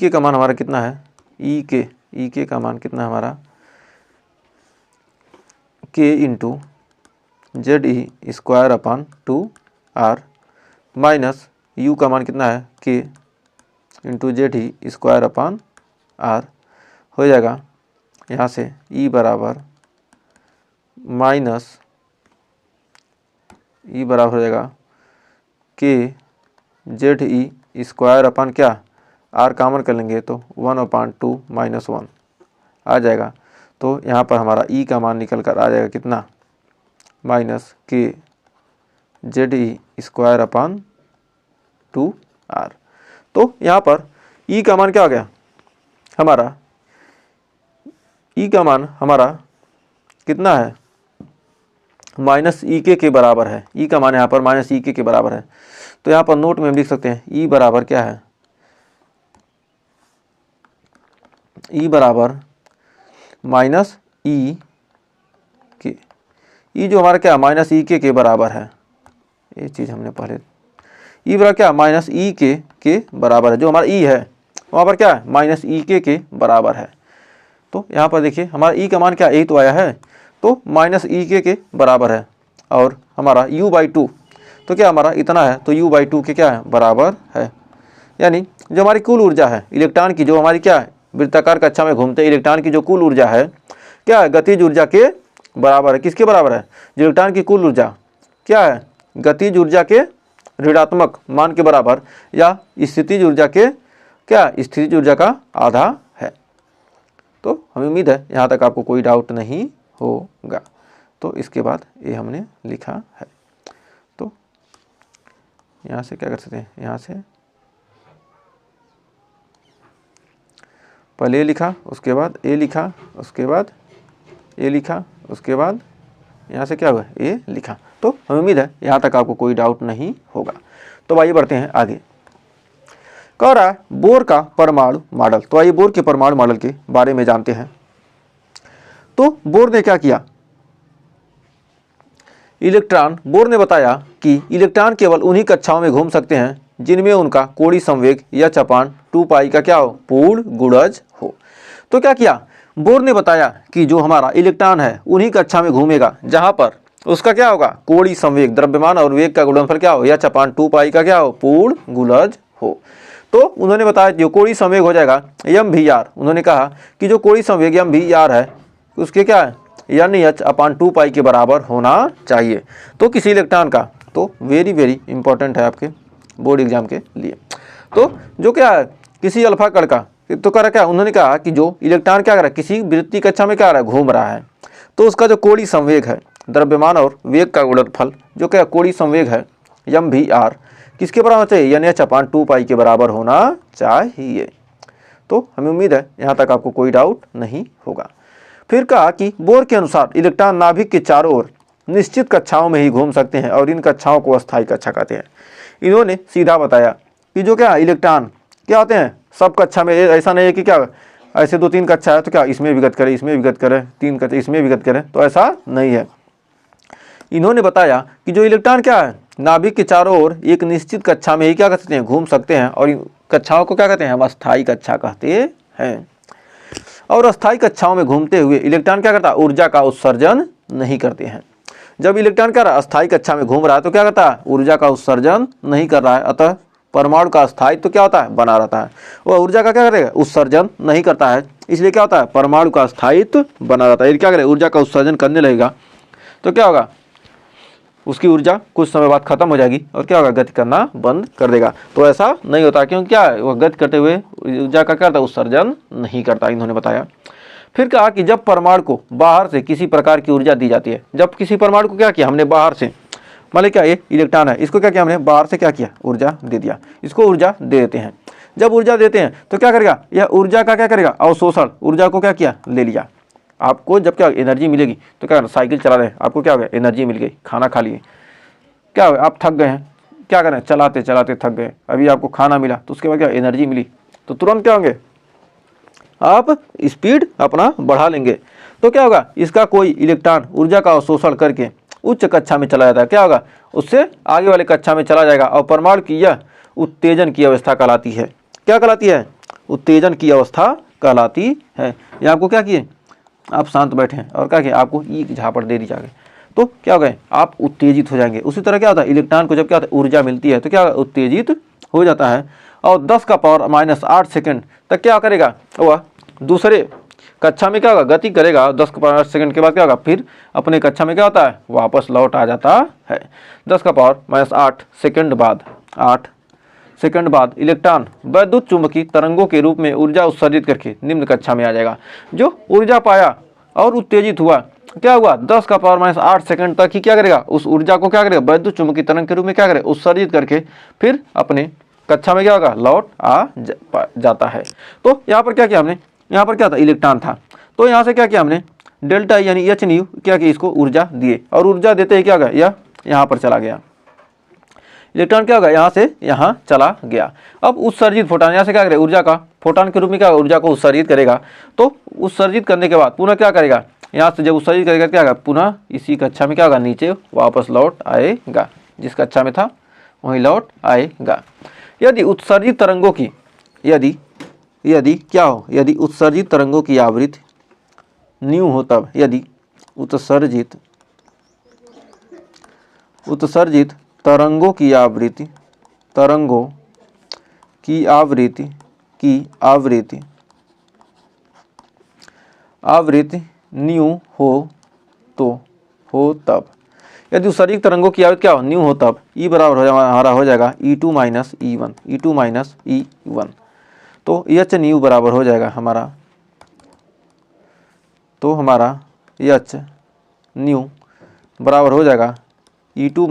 का मान हमारा कितना है, ई के का मान कितना है हमारा, K into Z E square upon 2 R minus U का मान कितना है, K into Z E square upon R हो जाएगा यहाँ से E बराबर माइनस E बराबर हो जाएगा KZE स्क्वायर अपन क्या R कॉमन कर लेंगे तो 1/2 - 1 आ जाएगा। तो यहाँ पर हमारा E का मान निकल कर आ जाएगा कितना, -KZE स्क्वायर अपन 2R। तो यहाँ पर E का मान क्या हो गया हमारा, E का मान हमारा कितना है, -EK के बराबर है। E का मान यहाँ पर -EK के बराबर है। तो यहाँ पर नोट में हम लिख सकते हैं E बराबर क्या है, E बराबर -EK। E जो हमारा क्या -EK के बराबर है, ये चीज़ हमने पहले, E बराबर क्या -EK के बराबर है। जो हमारा E है वहाँ पर क्या है -EK के बराबर है। तो यहाँ पर देखिए हमारा E का मान क्या, यही तो आया है, तो -EK के बराबर है। और हमारा U/2 तो क्या हमारा इतना है, तो U/2 के क्या है बराबर है। यानी जो हमारी कुल ऊर्जा है इलेक्ट्रॉन की, जो हमारी क्या है वृत्ताकार कक्षा में घूमते इलेक्ट्रॉन की जो कुल ऊर्जा है क्या है, गतिज ऊर्जा के बराबर है। किसके बराबर है, जो इलेक्ट्रॉन की कुल ऊर्जा क्या है, गतिज ऊर्जा के ऋणात्मक मान के बराबर, या स्थितिज ऊर्जा के क्या, स्थितिज ऊर्जा का आधा है। तो हमें उम्मीद है यहाँ तक आपको कोई डाउट नहीं होगा। तो इसके बाद ये हमने लिखा है। तो यहाँ से क्या कर सकते हैं, यहाँ से पहले ए लिखा, उसके बाद ए लिखा, उसके बाद ए लिखा, उसके बाद यहाँ से क्या हुआ ए लिखा। तो हमें उम्मीद है यहाँ तक आपको कोई डाउट नहीं होगा। तो आइए बढ़ते हैं आगे। कह रहा है बोर का परमाणु मॉडल। तो आइए बोर के परमाणु मॉडल के बारे में जानते हैं। तो बोर ने क्या किया, बोर ने बताया कि इलेक्ट्रॉन केवल उन्हीं कक्षाओं में घूम सकते हैं जिनमें उनका कोणीय संवेग या चपान 2 पाई का क्या हो, पूर्ण गुणज हो। तो क्या किया, बोर ने बताया कि जो हमारा इलेक्ट्रॉन है उन्हीं कक्षा में घूमेगा जहां पर उसका क्या होगा, कोणीय संवेग, द्रव्यमान और वेग का गुणनफल क्या हो, या चपान 2 पाई का क्या हो, पूर्ण गुणज हो। तो उन्होंने बताया जो कोणीय संवेग हो जाएगा mvr, उन्होंने कहा कि जो कोणीय संवेग mvr है उसके क्या है, NH/2 पाई के बराबर होना चाहिए। तो किसी इलेक्ट्रॉन का, तो वेरी वेरी इंपॉर्टेंट है आपके बोर्ड एग्जाम के लिए। तो जो क्या है किसी अल्फा कण का, तो कह रहा क्या, उन्होंने कहा कि जो इलेक्ट्रॉन क्या कर रहा है किसी वृत्तीय कक्षा में क्या रहा है, घूम रहा है, तो उसका जो कोणीय संवेग है, द्रव्यमान और वेग का गुणनफल जो क्या कोणीय संवेग है mvr किसके बराबर चाहिए, NH/2 पाई के बराबर होना चाहिए। तो हमें उम्मीद है यहाँ तक आपको कोई डाउट नहीं होगा। फिर कहा कि बोर के अनुसार इलेक्ट्रॉन नाभिक के चारों ओर निश्चित कक्षाओं में ही घूम सकते हैं और इन कक्षाओं को अस्थायी कक्षा कहते हैं। इन्होंने सीधा बताया कि जो क्या इलेक्ट्रॉन क्या होते हैं सब कक्षा में, ऐसा नहीं है कि क्या ऐसे 2-3 कक्षा है तो क्या इसमें विगत करे, इसमें विगत करे, 3 कक्षा इसमें विगत करे, तो ऐसा नहीं है। इन्होंने बताया कि जो इलेक्ट्रॉन क्या है नाभिक के चारों ओर एक निश्चित कक्षा में ही क्या कर सकते हैं, घूम सकते हैं, और इन कक्षाओं को क्या कहते हैं, हम अस्थायी कक्षा कहते हैं। और अस्थायी कक्षाओं में घूमते हुए इलेक्ट्रॉन क्या करता है, ऊर्जा का उत्सर्जन नहीं करते हैं। जब इलेक्ट्रॉन क्या रहा है अस्थायी कक्षा में घूम रहा है तो क्या करता है, ऊर्जा का उत्सर्जन नहीं कर रहा है, अतः परमाणु का अस्थायित्व तो क्या होता है, बना रहता है। वह ऊर्जा का क्या करेगा, उत्सर्जन नहीं करता है, इसलिए क्या होता है, परमाणु का अस्थायित्व बना रहता है। यदि क्या करेगा ऊर्जा का उत्सर्जन करने लगेगा तो क्या होगा, उसकी ऊर्जा कुछ समय बाद खत्म हो जाएगी और क्या होगा, गति करना बंद कर देगा। तो ऐसा नहीं होता, क्योंकि क्या है वह गति करते हुए ऊर्जा का क्या करता है, उत्सर्जन नहीं करता, इन्होंने बताया। फिर कहा कि जब परमाणु को बाहर से किसी प्रकार की ऊर्जा दी जाती है, जब किसी परमाणु को क्या किया हमने बाहर से, मान लीजिए क्या ये इलेक्ट्रॉन है, इसको क्या किया हमने बाहर से क्या किया, ऊर्जा दे दिया, इसको ऊर्जा दे देते हैं। जब ऊर्जा देते हैं तो क्या करेगा, यह ऊर्जा का क्या करेगा, अवशोषण, ऊर्जा को क्या किया, ले लिया। आपको जब क्या एनर्जी मिलेगी तो क्या, साइकिल चला रहे हैं आपको क्या हो गया, एनर्जी मिल गई, खाना खा लिए, क्या हो गया, आप थक गए हैं, क्या करें चलाते चलाते थक गए, अभी आपको खाना मिला तो उसके बाद क्या एनर्जी मिली, तो तुरंत क्या होंगे, आप स्पीड अपना बढ़ा लेंगे। तो क्या होगा, इसका कोई इलेक्ट्रॉन ऊर्जा का अवशोषण करके उच्च कक्षा में चला जाता है, क्या होगा, उससे आगे वाले कक्षा में चला जाएगा और परमाणु की यह उत्तेजन की अवस्था कहलाती है। क्या कहलाती है, उत्तेजन की अवस्था कहलाती है। ये आपको क्या किए, आप शांत बैठे हैं और क्या किए, आपको ई की झापड़ दे दी जाएगी तो क्या हो गए, आप उत्तेजित हो जाएंगे। उसी तरह क्या होता है, इलेक्ट्रॉन को जब क्या होता है ऊर्जा मिलती है तो क्या उत्तेजित हो जाता है, और 10⁻⁻8 सेकंड तक क्या करेगा, वह दूसरे कक्षा में क्या होगा, गति करेगा, 10 का पावर 8 सेकंड के बाद क्या होगा, फिर अपने कक्षा में क्या होता है, वापस लौट आ जाता है। 10 का पावर -8 सेकंड बाद, 8 सेकंड बाद इलेक्ट्रॉन वैद्युत चुंबकीय तरंगों के रूप में ऊर्जा उत्सर्जित करके निम्न कक्षा में आ जाएगा। जो ऊर्जा पाया और उत्तेजित हुआ, क्या हुआ, 10 का पावर -8 सेकंड तक ही क्या करेगा, उस ऊर्जा को क्या करेगा, वैद्युत चुंबकीय तरंग के रूप में क्या करेगा, उत्सर्जित करके फिर अपने कक्षा में क्या होगा, लौट आ जाता है। तो यहाँ पर क्या किया हमने, यहाँ पर क्या था, इलेक्ट्रॉन था, तो यहाँ से क्या किया हमने, डेल्टा यानी h न्यू क्या किया, इसको ऊर्जा दिए, और ऊर्जा देते ही क्या होगा, यह यहाँ पर चला गया, इलेक्ट्रॉन क्या होगा, यहाँ से यहाँ चला गया। अब उत्सर्जित फोटॉन यहाँ से क्या करेगा, ऊर्जा का फोटॉन के रूप में क्या होगा, ऊर्जा को उत्सर्जित करेगा। तो उत्सर्जित करने के बाद पुनः क्या करेगा, यहाँ से जब उत्सर्जित करेगा क्या होगा, पुनः इसी कक्षा में क्या होगा, नीचे वापस लौट आएगा, जिस कक्षा में था वहीं लौट आएगा। यदि उत्सर्जित तरंगों की यदि क्या हो, यदि उत्सर्जित तरंगों की आवृत्ति न्यू हो, तब यदि उत्सर्जित तरंगों की आवृत्ति न्यू हो तब, यदि उत्सर्जित तरंगों की आवृत्ति क्या हो, न्यू हो, तब E बराबर हमारा हो जाएगा E2 - E1, तो H न्यू बराबर हो जाएगा हमारा, तो हमारा H न्यू बराबर हो जाएगा E2 -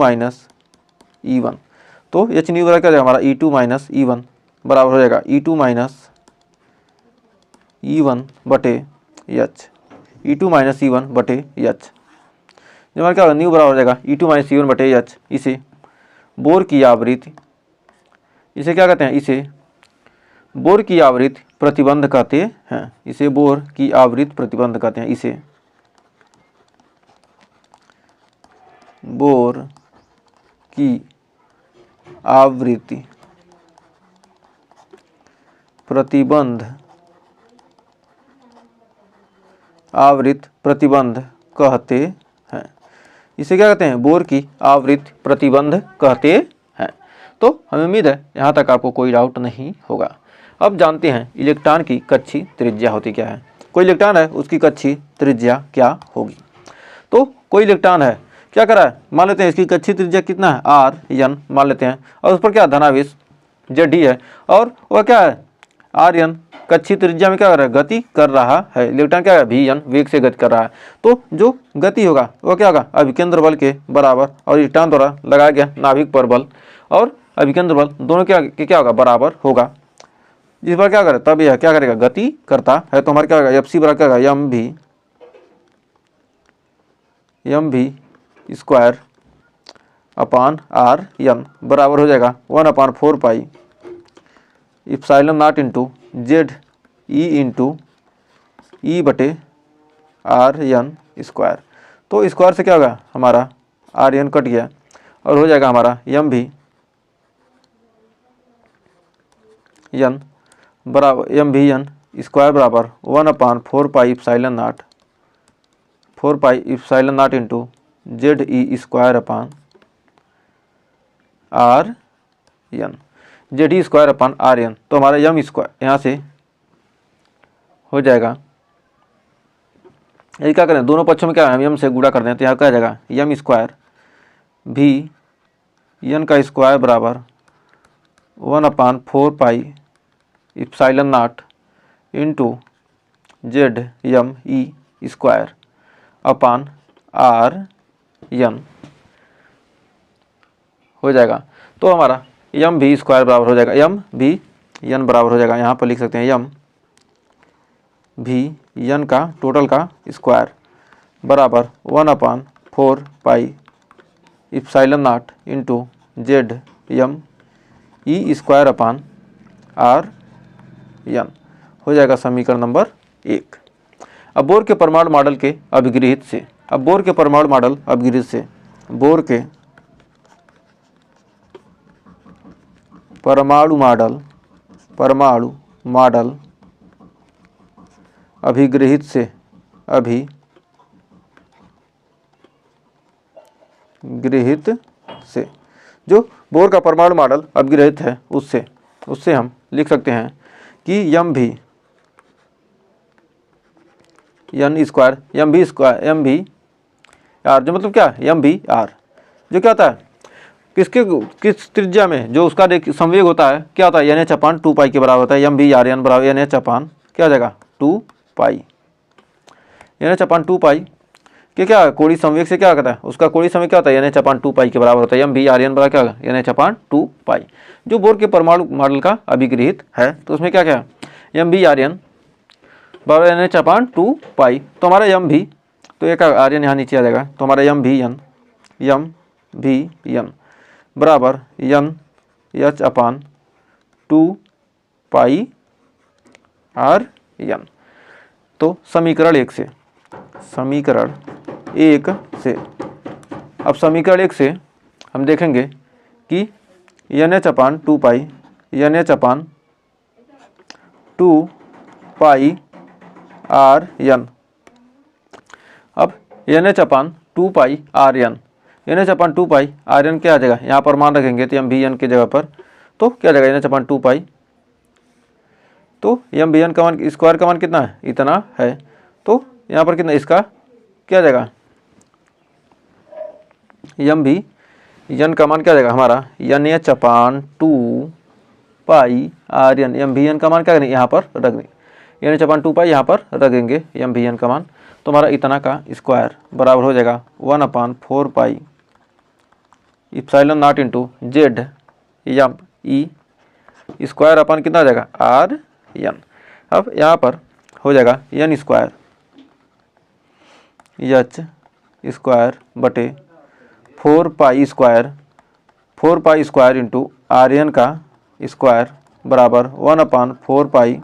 E1, तो H न्यू बराबर क्या हो जाएगा हमारा, E2 - E1 बराबर हो जाएगा E2 - E1 बटे H, E2 - E1 बटे H, जो हमारा क्या होगा, न्यू बराबर हो जाएगा E2 - E1 बटे H। इसे बोर की आवृत्ति, इसे क्या कहते हैं, इसे बोर की आवृत्ति प्रतिबंध कहते हैं, इसे बोर की आवृत्ति प्रतिबंध कहते हैं, इसे बोर की आवृत्ति प्रतिबंध कहते हैं, इसे क्या कहते हैं, बोर की आवृत्ति प्रतिबंध कहते हैं। तो हमें उम्मीद है यहाँ तक आपको कोई डाउट नहीं होगा। अब जानते हैं इलेक्ट्रॉन की कक्षीय त्रिज्या होती क्या है। कोई इलेक्ट्रॉन है, उसकी कक्षीय त्रिज्या क्या होगी। तो कोई इलेक्ट्रॉन है, क्या करा है, मान लेते हैं इसकी कक्षीय त्रिज्या कितना है, Rn मान लेते हैं, और उस पर क्या धनावेश Zd है, और वह क्या है, Rn कक्षीय त्रिज्या में क्या कर रहा है, गति कर रहा है। इलेक्ट्रॉन क्या है, Vn वेग से गति कर रहा है। तो जो गति होगा वह क्या होगा, अभिकेंद्र बल के बराबर, और इलेक्ट्रॉन द्वारा लगाया गया नाभिक पर बल और अभिकेंद्र बल दोनों क्या होगा, बराबर होगा। जिस बार क्या करे, तब यह क्या करेगा, गति करता है। तो हमारा क्या होगा, Fc बराबर क्या होगा, mv स्क्वायर अपान Rn बराबर हो जाएगा 1/4 pi epsilon not into Z E into E बटे Rn स्क्वायर। तो स्क्वायर से क्या होगा, हमारा Rn कट गया और हो जाएगा हमारा mv स्क्वायर बराबर 1/4 pi epsilon not into Z E square upon Rn, Z E square upon Rn। तो हमारा यम स्क्वायर यहाँ से हो जाएगा, यदि क्या करें, दोनों पक्षों में क्या है, यम से गुणा कर दें, तो यहाँ क्या जाएगा, यम स्क्वायर भी एन का स्क्वायर बराबर 1/4 pi epsilon not into Z M E square upon Rn हो जाएगा। तो हमारा एम भी स्क्वायर बराबर हो जाएगा, एम भी एन बराबर हो जाएगा, यहाँ पर लिख सकते हैं एम भी एन का टोटल का स्क्वायर बराबर 1/4 pi epsilon not into Z M E square upon Rn हो जाएगा समीकरण नंबर 1। अब बोर के परमाणु मॉडल के अभिगृहित से, बोर के परमाणु मॉडल अभिगृहित से जो बोर का परमाणु मॉडल अभिगृहित है उससे हम लिख सकते हैं कि यम भी एन स्क्वायर एम भी स्क्वायर एम भी आर, जो मतलब क्या एम भी आर, जो क्या होता है किस त्रिज्या में जो उसका संवेग होता है क्या होता है एन एच अपान 2 पाई के बराबर होता है। एम भी आर एन बराबर एन एच अपान क्या हो जाएगा 2 पाई, एन एच अपान 2 पाई कि क्या कोणीय संवेग से क्या करता है उसका कोणीय संवेग क्या होता है एन एच अपान 2 पाई के बराबर होता है। एम भी आर एन बराबर क्या होगा एन एच अपान 2 पाई, जो बोर के परमाणु मॉडल का अभिगृहित है। तो उसमें क्या क्या एम भी आर एन बराबर एन एच अपान 2 पाई, तो हमारा एम भी तो एक आर एन यहाँ नीचे आ जाएगा, तो हमारा एम भी एन बराबर N H upon 2 pi R N. तो समीकरण 1 से अब समीकरण 1 से हम देखेंगे कि N H upon 2 pi N H upon 2 pi R N. अब N H upon 2 pi R N, N H upon 2 pi R N क्या आ जाएगा, यहाँ पर मान रखेंगे तो एम भी एन की जगह पर, तो क्या आ जाएगा एन एच अपान 2 पाई, तो एम भी एन का मान स्क्वायर का मान कितना है इतना है, तो यहाँ पर कितना इसका क्या आ जाएगा एम भी एन का मान क्या आ जाएगा हमारा N H upon 2 pi R N. M V N का मान क्या करेंगे यहाँ पर रख देंगे, एन एच अपान 2 पाई यहाँ पर रख देंगे एम भी एन का मान, तो हमारा इतना का स्क्वायर बराबर हो जाएगा 1/4 pi epsilon not into Z M E square upon कितना आ जाएगा आर एन। अब यहाँ पर हो जाएगा एन स्क्वायर एच स्क्वायर बटे 4 pi square into R N का स्क्वायर बराबर 1/4 पाई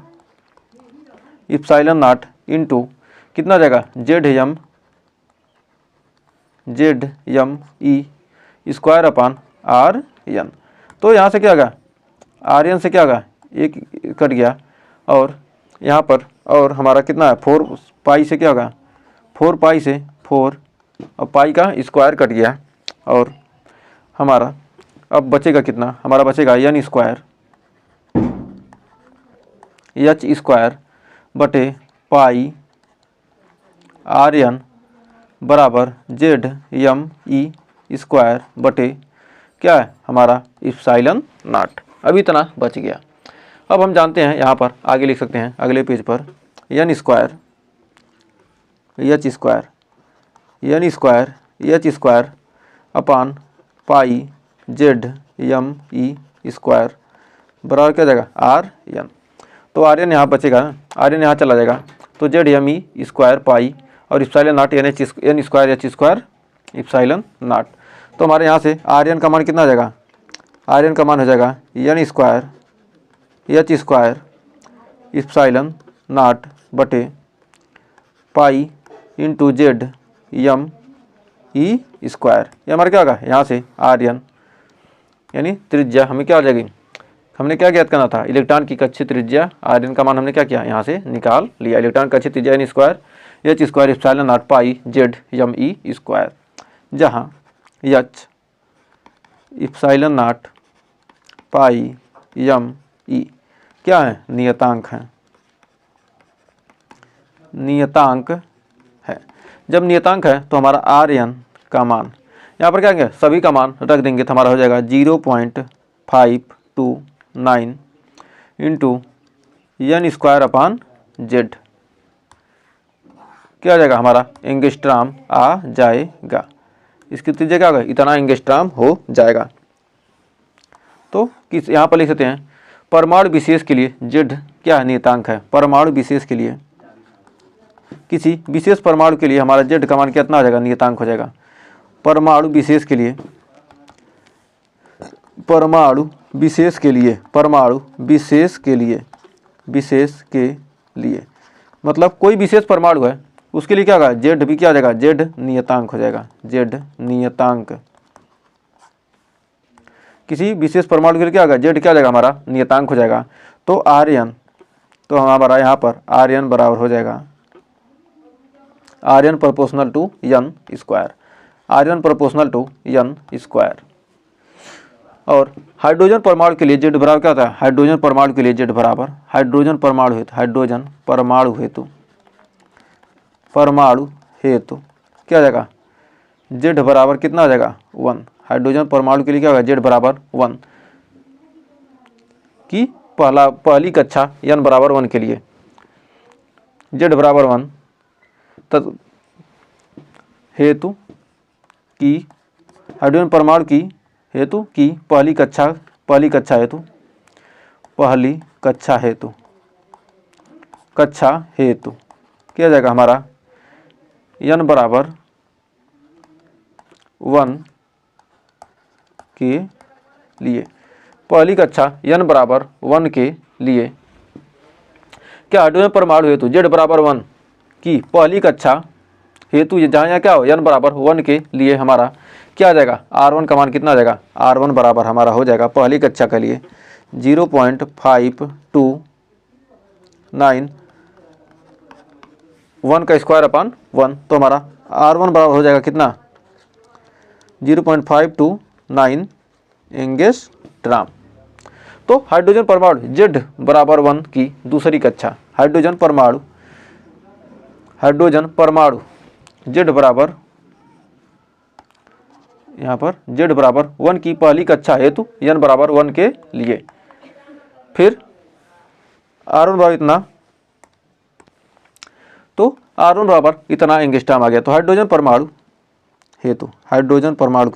इप्सिलॉन नॉट इंटू कितना जाएगा Z M E square upon R N. तो यहाँ से क्या होगा आर एन से क्या होगा एक कट गया, और यहाँ पर और हमारा कितना है 4 पाई से क्या होगा 4 पाई से 4 और पाई का स्क्वायर कट गया, और हमारा अब बचेगा कितना, हमारा बचेगा एन स्क्वायर एच स्क्वायर बटे पाई आर एन बराबर जेड एम ई स्क्वायर बटे क्या है हमारा इप्सिलॉन नॉट। अब इतना बच गया। अब हम जानते हैं यहाँ पर आगे लिख सकते हैं अगले पेज पर N square H square upon pi Z M E square बराबर क्या जाएगा आर एन। तो आर एन यहाँ बचेगा, आर एन यहाँ चला जाएगा, तो Z M E square pi और epsilon nought N square H square epsilon not. तो हमारे यहाँ से आर एन का मान कितना आ जाएगा, आर एन का मान हो जाएगा N square H square epsilon nought बटे pi into Z M E square. ये हमारा क्या होगा यहाँ से आर एन यानी त्रिज्या हमें क्या हो जाएगी, हमने क्या ज्ञात करना था इलेक्ट्रॉन की कक्षीय त्रिज्या, आर एन का मान हमने क्या किया यहाँ से निकाल लिया। इलेक्ट्रॉन कक्षीय त्रिज्या N square H square epsilon nought pi Z M E square, जहाँ H epsilon nought pi M E क्या है नियतांक है, नियतांक है। जब नियतांक है तो हमारा आर एन का मान यहाँ पर क्या करेंगे सभी का मान रख देंगे, तो हमारा हो जाएगा 0.529 into N square upon Z क्या हो जाएगा हमारा एंगस्ट्राम आ जाएगा। इसकी त्रिज्या क्या होगा इतना एंगस्ट्राम हो जाएगा। तो किस यहाँ पर लिख सकते हैं परमाणु विशेष के लिए जेड क्या है नियतांक है, परमाणु विशेष के लिए किसी विशेष परमाणु के लिए हमारा जेड का मान कितना आ जाएगा नियतांक हो जाएगा। परमाणु विशेष के लिए मतलब कोई विशेष परमाणु है उसके लिए क्या होगा जेड भी क्या आ जाएगा जेड नियतांक हो जाएगा, जेड नियतांक किसी विशेष परमाणु के लिए क्या होगा जेड क्या आ जाएगा हमारा नियतांक हो जाएगा। तो आर एन तो हमारा यहाँ पर आर एन बराबर हो जाएगा R N proportional to N square, R N proportional to N square. और हाइड्रोजन परमाणु के लिए जेड बराबर क्या होता है, हाइड्रोजन परमाणु के लिए जेड बराबर हाइड्रोजन परमाणु हेतु परमाणु हेतु क्या हो जाएगा, जेड बराबर कितना हो जाएगा 1। हाइड्रोजन परमाणु के लिए क्या होगा, जेड बराबर 1 की पहली कक्षा n बराबर 1 के लिए जेड बराबर 1 तब हेतु की हाइड्रोजन परमाणु की हेतु की पहली कक्षा हेतु क्या जाएगा हमारा n बराबर 1 के लिए, पहली कक्षा n बराबर 1 के लिए क्या हाइड्रोजन परमाणु हेतु जेड बराबर 1 की पहली कक्षा हेतु जहाँ यहाँ क्या हो n बराबर 1 के लिए हमारा क्या आ जाएगा, R1 का मान कितना आ जाएगा, R1 बराबर हमारा हो जाएगा पहली कक्षा के लिए 0.529 1 का स्क्वायर अपान 1, तो हमारा R1 बराबर हो जाएगा कितना 0.529 एंगस्ट्रॉम। तो हाइड्रोजन परमाणु जेड बराबर 1 की दूसरी कक्षा हाइड्रोजन परमाणु जेड बराबर यहाँ पर जेड बराबर 1 की पहली कक्षा हेतु n बराबर 1 के लिए, फिर R1 बराबर इतना, तो R1 बराबर इतना एंगस्ट्रॉम आ गया। तो हाइड्रोजन परमाणु हेतु हाइड्रोजन परमाणु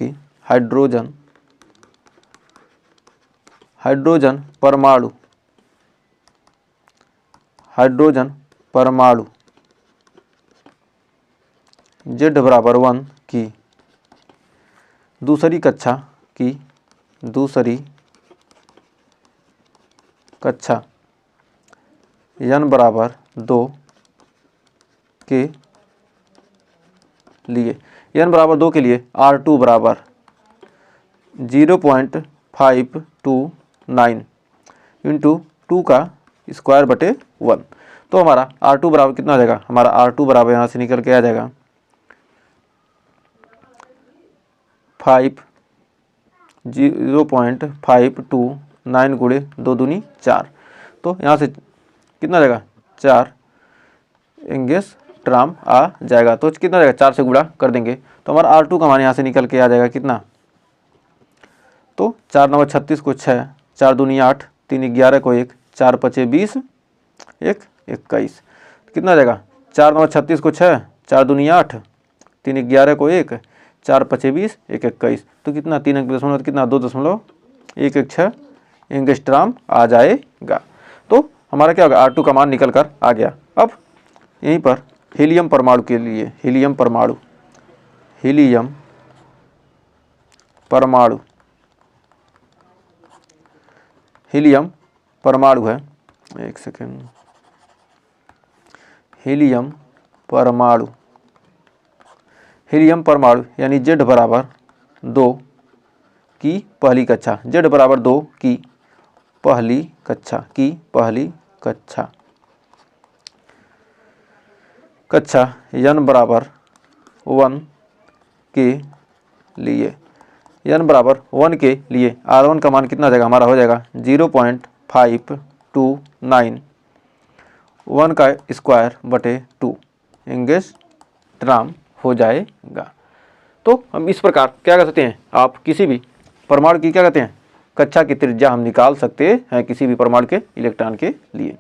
जेड बराबर 1 की दूसरी कक्षा n बराबर 2 के लिए n बराबर 2 के लिए R2 बराबर 0.529 इंटू 2 का स्क्वायर बटे 1, तो हमारा R2 बराबर कितना आ जाएगा, हमारा R2 बराबर यहाँ से निकल के आ जाएगा 0.529 गुणे 2 दूनी 4, तो यहाँ से कितना जाएगा 4 एंगस्ट्रॉम आ जाएगा। तो कितना जाएगा 4 से गुणा कर देंगे तो हमारा R2 का मान यहाँ से निकल के आ जाएगा कितना, तो 4 9 36 को 6, 4 दूनी 8, 3 11 को 1, 4 5 20, 1 21, कितना जाएगा 4 9 36 को 6, 4 दूनी 8, 3 11 को 1, 4 5 20, 1 21, तो कितना 3 अंक दशमलव कितना 2.116 एंगस्ट्रॉम आ जाएगा। तो हमारा क्या होगा R2 का मान निकल कर आ गया। अब यहीं पर हीलियम परमाणु के लिए हीलियम परमाणु है, एक सेकेंड, हीलियम परमाणु यानी जेड बराबर 2 की पहली कक्षा जेड बराबर 2 की पहली कक्षा n बराबर 1 के लिए R1 का मान कितना जाएगा, हमारा हो जाएगा 0.529 1 का स्क्वायर बटे 2 एंगस्ट्रॉम हो जाएगा। तो हम इस प्रकार क्या कर सकते हैं, आप किसी भी परमाणु की क्या कहते हैं कक्षा की त्रिज्या हम निकाल सकते हैं किसी भी परमाणु के इलेक्ट्रॉन के लिए।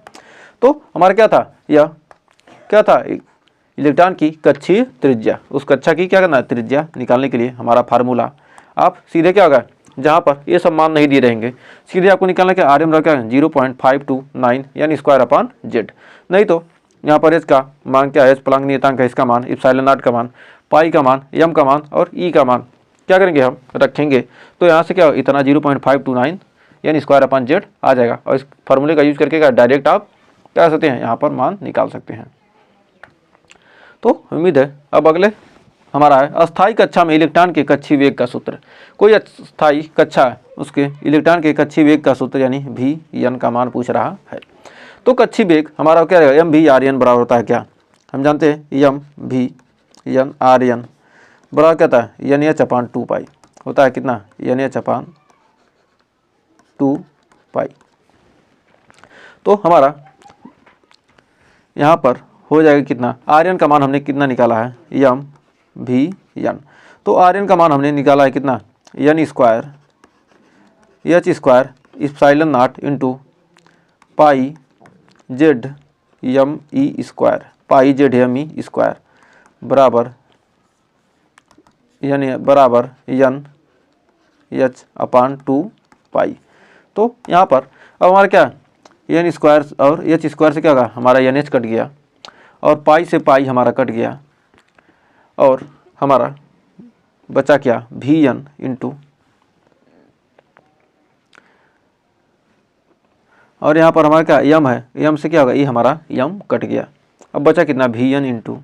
तो हमारा क्या था इलेक्ट्रॉन की कक्षीय त्रिज्या, उस कक्षा की क्या करना है त्रिज्या निकालने के लिए हमारा फार्मूला आप सीधे क्या होगा, जहाँ पर ये सब मान नहीं दिए रहेंगे सीधे आपको निकालना क्या आर एम क्या है 0.529 यानी स्क्वायर अपान जेड, नहीं तो यहाँ पर एच का मान क्या है, एच प्लांक नियतांक है, इसका मान इप्सिलॉन नॉट का मान, पाई का मान, एम का मान और ई का मान क्या करेंगे हम रखेंगे। तो यहाँ से क्या इतना 0.529 यानी स्क्वायर अपान जेड आ जाएगा और इस फार्मूले का यूज करके क्या डायरेक्ट आप क्या कर सकते हैं यहाँ पर मान निकाल सकते हैं। तो उम्मीद है अब अगले हमारा है अस्थायी कक्षा में इलेक्ट्रॉन के कक्षीय वेग का सूत्र। कोई अस्थायी कक्षा है उसके इलेक्ट्रॉन के कक्षीय वेग का सूत्र यानी भी एन का मान पूछ रहा है। तो कक्षीय वेग हमारा क्या रहेगा एम भी आर एन बराबर होता है क्या, हम जानते हैं M V N R N बराबर क्या होता है एन एच अपान 2 पाई होता है कितना एन एच अपान 2 पाई। तो हमारा यहाँ पर हो जाएगा कितना, आर एन का मान हमने कितना निकाला है, यम भी एन। तो आर एन का मान हमने निकाला है कितना, N square H square epsilon not into pi Z M E square, pi Z M E square बराबर एन एच अपान 2 पाई। तो यहाँ पर अब हमारा क्या, एन स्क्वायर और एच स्क्वायर से क्या होगा, हमारा एन एच कट गया और पाई से पाई हमारा कट गया और हमारा बचा क्या, भी एन इंटू, और यहाँ पर हमारा क्या यम है, यम से क्या होगा, ये हमारा यम कट गया। अब बचा कितना, V N into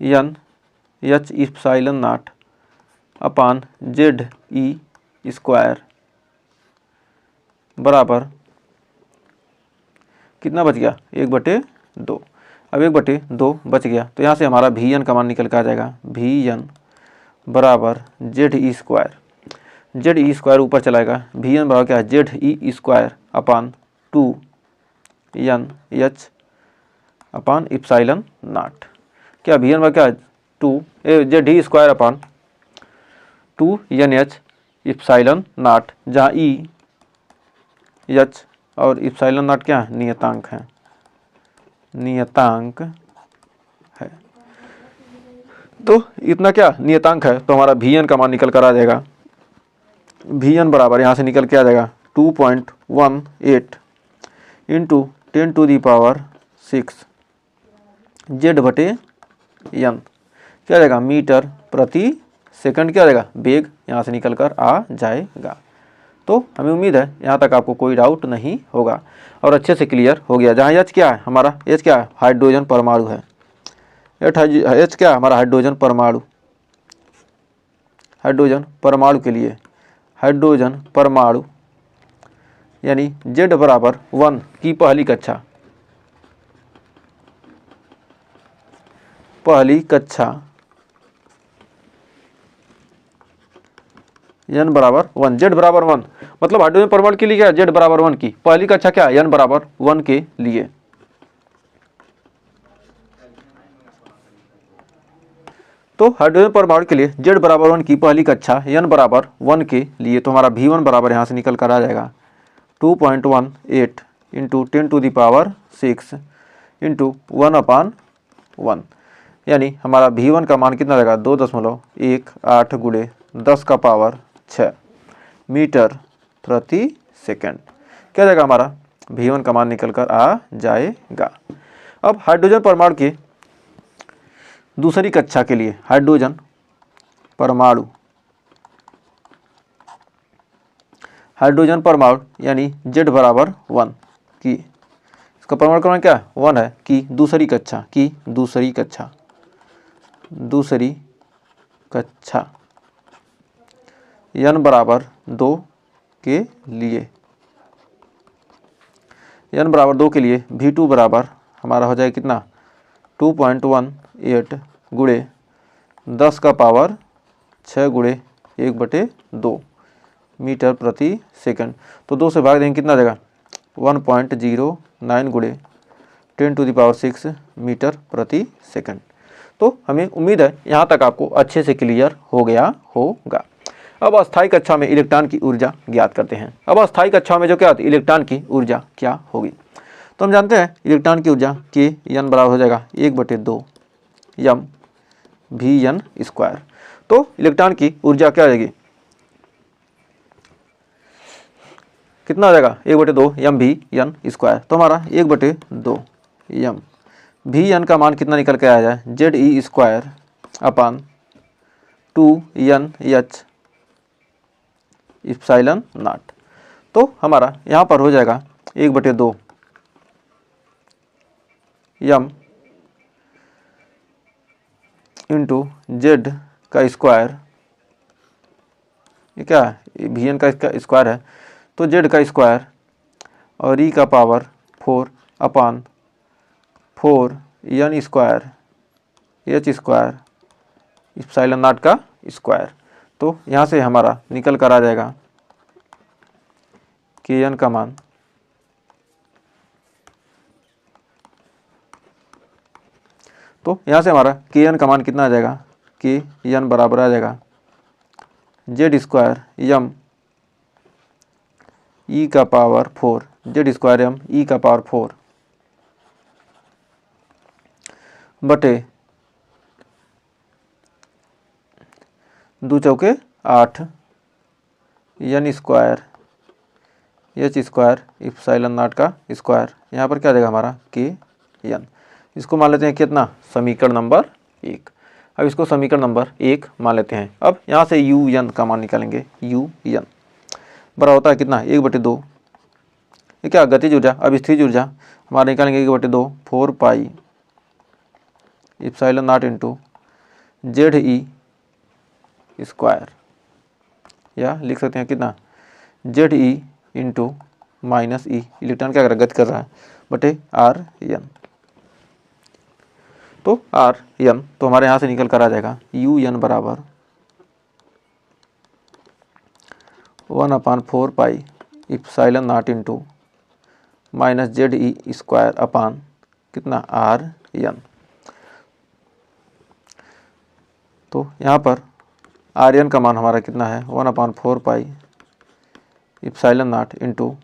N H epsilon not upon Z E square बराबर कितना बच गया, 1/2। अब 1/2 बच गया तो यहाँ से हमारा भी एन का मान निकल के आ जाएगा, भी एन बराबर Z E square, Z E square ऊपर चलाएगा, भी एन बराबर क्या है, Z E square upon 2 N H upon epsilon naught. क्या भी एन बराबर क्या है, 2 Z E square upon 2 N H epsilon naught, जहाँ ई एच और इप्सिलॉन नॉट क्या है, नियतांक है, नियतांक है। तो इतना क्या नियतांक है, तो हमारा भी एन का मान निकल कर आ जाएगा, भी एन बराबर यहाँ से निकल के आ जाएगा 2.18 इंटू 10⁻6 जेड बटे एन, क्या आ जाएगा, मीटर प्रति सेकंड, क्या आ जाएगा, वेग यहाँ से निकल कर आ जाएगा। तो हमें उम्मीद है यहाँ तक आपको कोई डाउट नहीं होगा और अच्छे से क्लियर हो गया। जहाँ एच क्या है हमारा, एच क्या है, हाइड्रोजन परमाणु है, एच क्या है हमारा, हाइड्रोजन परमाणु, हाइड्रोजन परमाणु के लिए, हाइड्रोजन परमाणु यानी जेड बराबर 1 की पहली कक्षा, पहली कक्षा एन बराबर 1, जेड बराबर 1, मतलब हाइड्रोजन परमाणु के लिए क्या, जेड बराबर 1 की पहली कक्षा क्या, एन बराबर 1 के लिए। तो हाइड्रोजन परमाणु के लिए जेड बराबर 1 की पहली कक्षा एन बराबर 1 के लिए, तो हमारा भी 1 बराबर यहाँ से निकल कर आ जाएगा 2.18 इंटू 10⁻6 इंटू 1/1, यानी हमारा भी 1 का मान कितना रहेगा, 2.18 गुणे 10⁻6 मीटर प्रति सेकंड, क्या जाएगा हमारा भी 1 का मान निकल कर आ जाएगा। अब हाइड्रोजन परमाणु की दूसरी कक्षा के लिए, हाइड्रोजन परमाणु, हाइड्रोजन परमाणु यानी जेड बराबर 1 की, इसका परमाणु क्रमांक क्या 1 है, की दूसरी कक्षा, की दूसरी कक्षा, दूसरी कक्षा एन बराबर 2 के लिए, एन बराबर 2 के लिए भी 2 बराबर हमारा हो जाएगा कितना, 2.18 गुणे 10⁻6 गुणे 1/2 मीटर प्रति सेकंड। तो 2 से भाग देंगे कितना देगा, 1.09 गुणे 10⁻6 मीटर प्रति सेकंड। तो हमें उम्मीद है यहाँ तक आपको अच्छे से क्लियर हो गया होगा। अब अस्थायी कक्षा में इलेक्ट्रॉन की ऊर्जा ज्ञात करते हैं। अब अस्थायी कक्षा में जो क्या होती है, इलेक्ट्रॉन की ऊर्जा क्या होगी, तो हम जानते हैं इलेक्ट्रॉन की ऊर्जा के एन बराबर हो जाएगा 1/2 एम भी एन स्क्वायर। तो इलेक्ट्रॉन की ऊर्जा क्या हो जाएगी, कितना हो जाएगा, 1/2 एम भी एन स्क्वायर। तो हमारा 1/2 एम भी एन का मान कितना निकल के आया जाए, Z E square upon 2 N H epsilon not. तो हमारा यहाँ पर हो जाएगा 1/2 एम इंटू जेड का स्क्वायर, ये क्या है, भी एन का इसका स्क्वायर है, तो जेड का स्क्वायर और ई का power 4 upon 4 N square H square epsilon not का स्क्वायर। तो यहाँ से हमारा निकल कर आ जाएगा के एन का मान तो यहाँ से हमारा के एन का मान कितना आ जाएगा, के एन बराबर आ जाएगा जेड स्क्वायर एम ई का power 4, Z square M E का पावर 4 बटे 2 चौके 8 N square H square epsilon not का स्क्वायर। यहाँ पर क्या देगा हमारा के एन। इसको मान लेते हैं कितना, समीकरण नंबर 1। अब इसको समीकरण नंबर 1 मान लेते हैं। अब यहाँ से यू एन का मान निकालेंगे। यू एन बड़ा होता है कितना, 1/2। ये क्या गतिज ऊर्जा, अब स्थिर ऊर्जा हमारा निकालेंगे 1/2 4 pi epsilon not into Z E square, या लिख सकते हैं कितना, Z E into minus E, electron क्या कर रहा है, गति कर रहा है, बटे आर एन। तो आर एन तो हमारे यहाँ से निकल कर आ जाएगा यू एन बराबर 1/4 pi epsilon not into minus Z E square upon कितना, आर एन। तो यहाँ पर आर एन का मान हमारा कितना है, 1/4 pi epsilon not into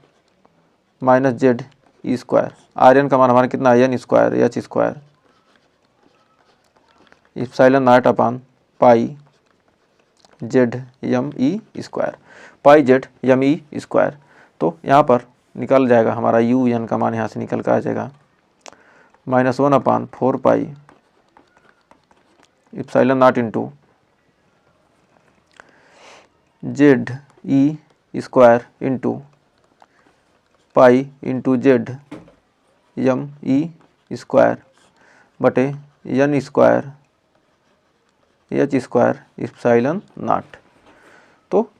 minus Z E square. R N का मान हमारा कितना है, N square H square epsilon not upon pi Z M E square, pi Z M E square. तो यहाँ पर निकल जाएगा हमारा यू एन का मान, यहाँ से निकल कर आ जाएगा -1/4 pi epsilon not into Z E square into pi into Z M E square बटे N square H square epsilon not. तो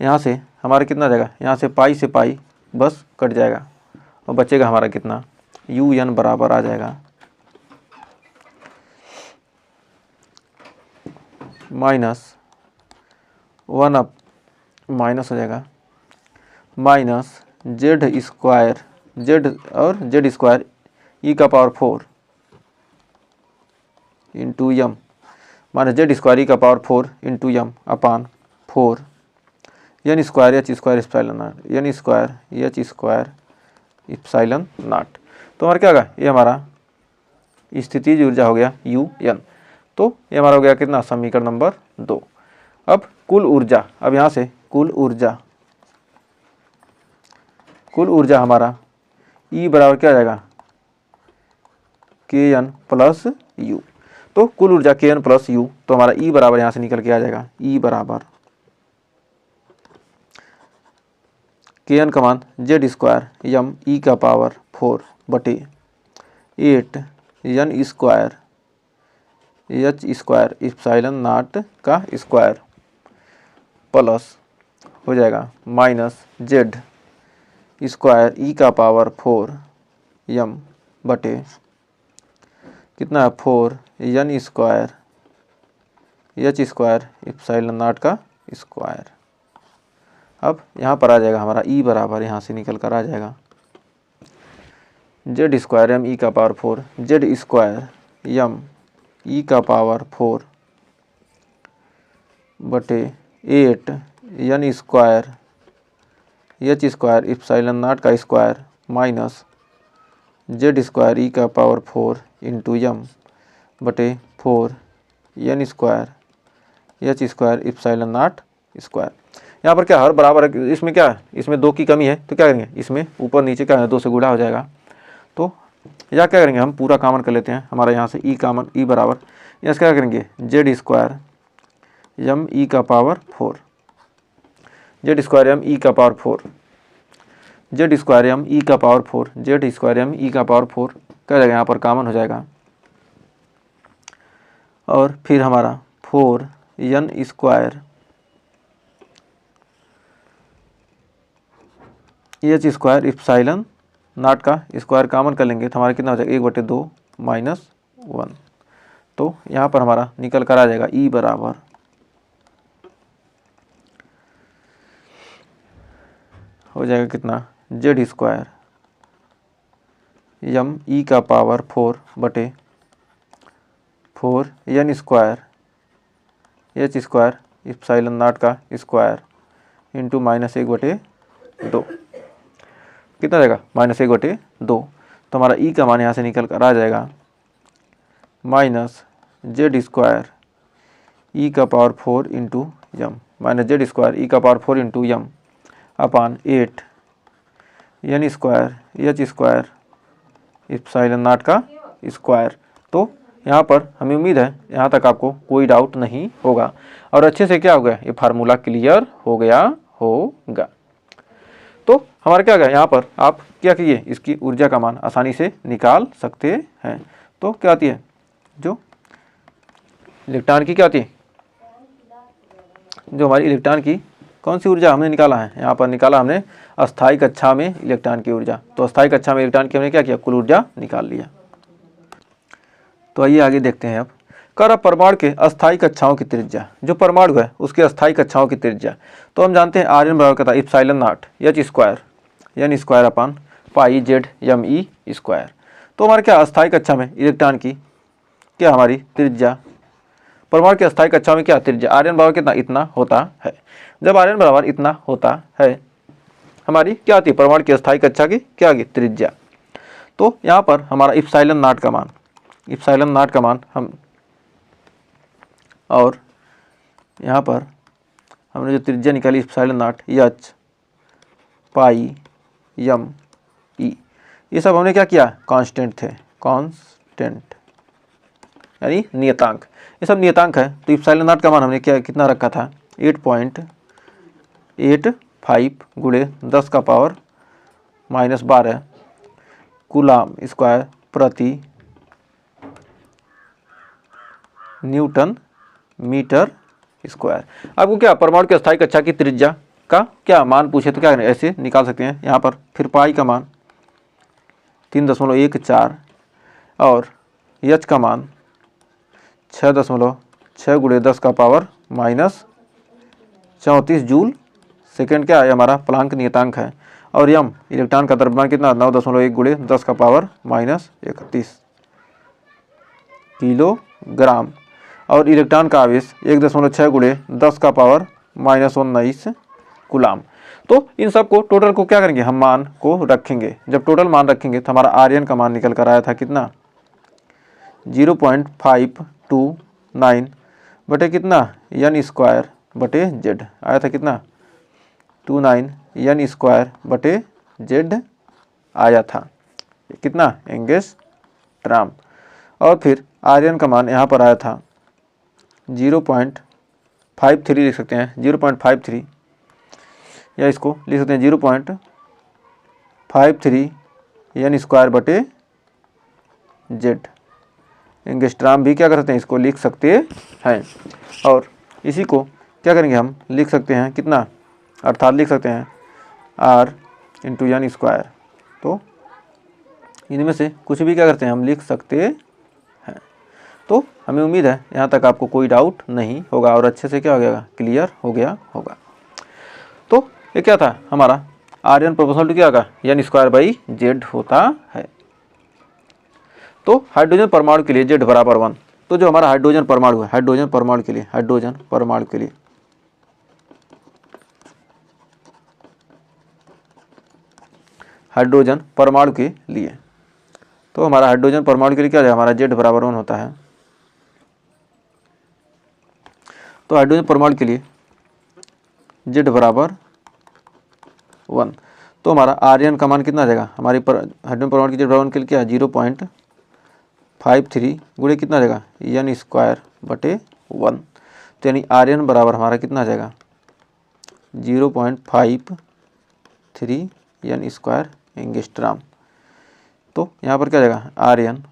यहाँ से हमारा कितना जाएगा, यहाँ से पाई बस कट जाएगा और बचेगा हमारा कितना, यू एन बराबर आ जाएगा -1 माइनस हो जाएगा माइनस जेड स्क्वायर, जेड और जेड स्क्वायर ई का power 4 into M minus Z square E का power 4 into M upon 4 N square H square epsilon nought, N square H square epsilon not. तो हमारा क्या होगा, ये हमारा स्थितिज ऊर्जा हो गया यू एन। तो ये हमारा हो गया कितना, समीकरण नंबर 2। अब कुल ऊर्जा, अब यहाँ से कुल ऊर्जा हमारा ई बराबर क्या आ जाएगा, के एन प्लस यू। तो कुल ऊर्जा के एन प्लस यू, तो हमारा ई बराबर यहाँ से निकल के आ जाएगा, ई बराबर के एन का मान जेड स्क्वायर एम ई का पावर 4 बटे 8 N square H square epsilon not का स्क्वायर प्लस हो जाएगा माइनस जेड स्क्वायर ई का पावर 4 एम बटे कितना है, 4 N square H square epsilon not का स्क्वायर। अब यहाँ पर आ जाएगा हमारा ई बराबर, यहाँ से निकल कर आ जाएगा जेड स्क्वायर एम ई का power 4 Z square M E का पावर 4 बटे 8 N square H square epsilon not का square minus Z square E का पावर 4 इंटू एम बटे 4 N square H square epsilon naught square. यहाँ पर क्या हर बराबर है, इसमें क्या है, इसमें 2 की कमी है, तो क्या करेंगे, इसमें ऊपर नीचे क्या है, 2 से गुणा हो जाएगा। तो या क्या करेंगे, हम पूरा कॉमन कर लेते हैं, हमारा यहाँ से ई कॉमन, ई बराबर यहाँ से क्या करेंगे, जेड स्क्वायर एम ई का power 4 Z square M E का power 4 Z square M E का power 4 Z square M E का पावर 4 क्या जाएगा, यहाँ पर कॉमन हो जाएगा। और फिर हमारा 4 N square H square epsilon not का स्क्वायर कॉमन कर लेंगे, तो हमारा कितना हो जाएगा, 1/2 माइनस 1। तो यहाँ पर हमारा निकल कर आ जाएगा ई बराबर हो जाएगा कितना, जेड स्क्वायर एम ई का पावर 4 बटे 4n square H square epsilon not का स्क्वायर इंटू -1/2 कितना रहेगा -1/2। तो हमारा ई का मान यहाँ से निकल कर आ जाएगा -z² ई का पावर 4 इंटू यम -z² ई का power 4 into M upon 8 n square H square epsilon not का स्क्वायर। तो यहाँ पर हमें उम्मीद है यहाँ तक आपको कोई डाउट नहीं होगा और अच्छे से क्या हो गया, ये फार्मूला क्लियर हो गया होगा। तो हमारा क्या गया, यहाँ पर आप क्या कीजिए, इसकी ऊर्जा का मान आसानी से निकाल सकते हैं। तो क्या आती है, जो इलेक्ट्रॉन की क्या आती है, जो हमारी इलेक्ट्रॉन की कौन सी ऊर्जा हमने निकाला है, यहाँ पर निकाला हमने अस्थायी कक्षा में इलेक्ट्रॉन की ऊर्जा। तो अस्थायी कक्षा में इलेक्ट्रॉन की हमने क्या किया, कुल ऊर्जा निकाल लिया। तो आइए आगे देखते हैं। अब कर परमाणु के अस्थायी कक्षाओं की त्रिज्या, जो परमाणु है उसके अस्थायी कक्षाओं की त्रिज्या। तो हम जानते हैं Rn बराबर क्या था, epsilon not H square n square upon pi Z M E square. तो हमारे क्या अस्थायी कक्षा में इलेक्ट्रॉन की क्या हमारी त्रिज्या, परमाणु की अस्थायी कक्षा में क्या त्रिज्या Rn बराबर कितना, इतना होता है। जब Rn बराबर इतना होता है, हमारी क्या आती है, परमाणु की अस्थायी कक्षा की क्या आ गई, त्रिज्या। तो यहाँ पर हमारा इप्सिलॉन नॉट का मान हम, और यहाँ पर हमने जो त्रिज्या निकाली epsilon not H pi M E, ये सब हमने क्या किया, कांस्टेंट थे, कांस्टेंट यानी नियतांक, ये सब नियतांक है। तो इप्सिलॉन नॉट का मान हमने क्या कितना रखा था, 8.85 गुणे 10 का पावर -12 कूलाम स्क्वायर प्रति न्यूटन मीटर स्क्वायर। आपको क्या परमाणु की अस्थायी कक्षा की त्रिज्या का क्या मान पूछे तो क्या ऐसे निकाल सकते हैं। यहाँ पर फिर पाई का मान 3.14 और एच का मान 6.6 गुणे 10 का पावर -34 जूल सेकेंड क्या है, हमारा प्लांक नियतांक है। और यम इलेक्ट्रॉन का द्रव्यमान कितना, 9.1 गुणे 10 का पावर -31 किलोग्राम। और इलेक्ट्रॉन का आवेश 1.6 गुणे 10 का पावर -19 कूलाम। तो इन सब को टोटल को क्या करेंगे, हम मान को रखेंगे। जब टोटल मान रखेंगे तो हमारा आर्यन का मान निकल कर आया था कितना, 0.529 बटे कितना, n स्क्वायर बटे जेड आया था कितना, 29 n स्क्वायर बटे जेड आया था, कितना, एंगस्ट्रॉम। और फिर आर्यन का मान यहाँ पर आया था 0.53 लिख सकते हैं, 0.53 या इसको लिख सकते हैं 0.53 n स्क्वायर बटे जेड। एंगस्ट्रॉम भी क्या कर सकते हैं, इसको लिख सकते हैं। और इसी को क्या करेंगे, हम लिख सकते हैं कितना, अर्थात लिख सकते हैं r इंटू n स्क्वायर। तो इनमें से कुछ भी क्या करते हैं, हम लिख सकते हैं। तो हमें उम्मीद है यहाँ तक आपको कोई डाउट नहीं होगा और अच्छे से क्या हो गया, क्लियर हो गया होगा। तो ये क्या था हमारा Rn प्रोपोर्शनल टू क्या होगा, n स्क्वायर बाई जेड होता है। तो हाइड्रोजन परमाणु के लिए z बराबर 1। तो जो हमारा हाइड्रोजन परमाणु है, हाइड्रोजन परमाणु के लिए तो हमारा हाइड्रोजन परमाणु के लिए क्या है, हमारा z बराबर 1 होता है। तो हाइड्रोजन परमाणु के लिए z बराबर 1। तो हमारा आर्यन का मान कितना आ जाएगा, हमारी हाइड्रोजन परमाणु की z बराबर 1 के लिए क्या है, 0.53 गुणे कितना आ जाएगा, n स्क्वायर बटे 1। तो यानी आर्यन बराबर हमारा कितना आ जाएगा, 0.53 n स्क्वायर एंगस्ट्रॉम। तो यहाँ पर क्या आ जाएगा, आर्यन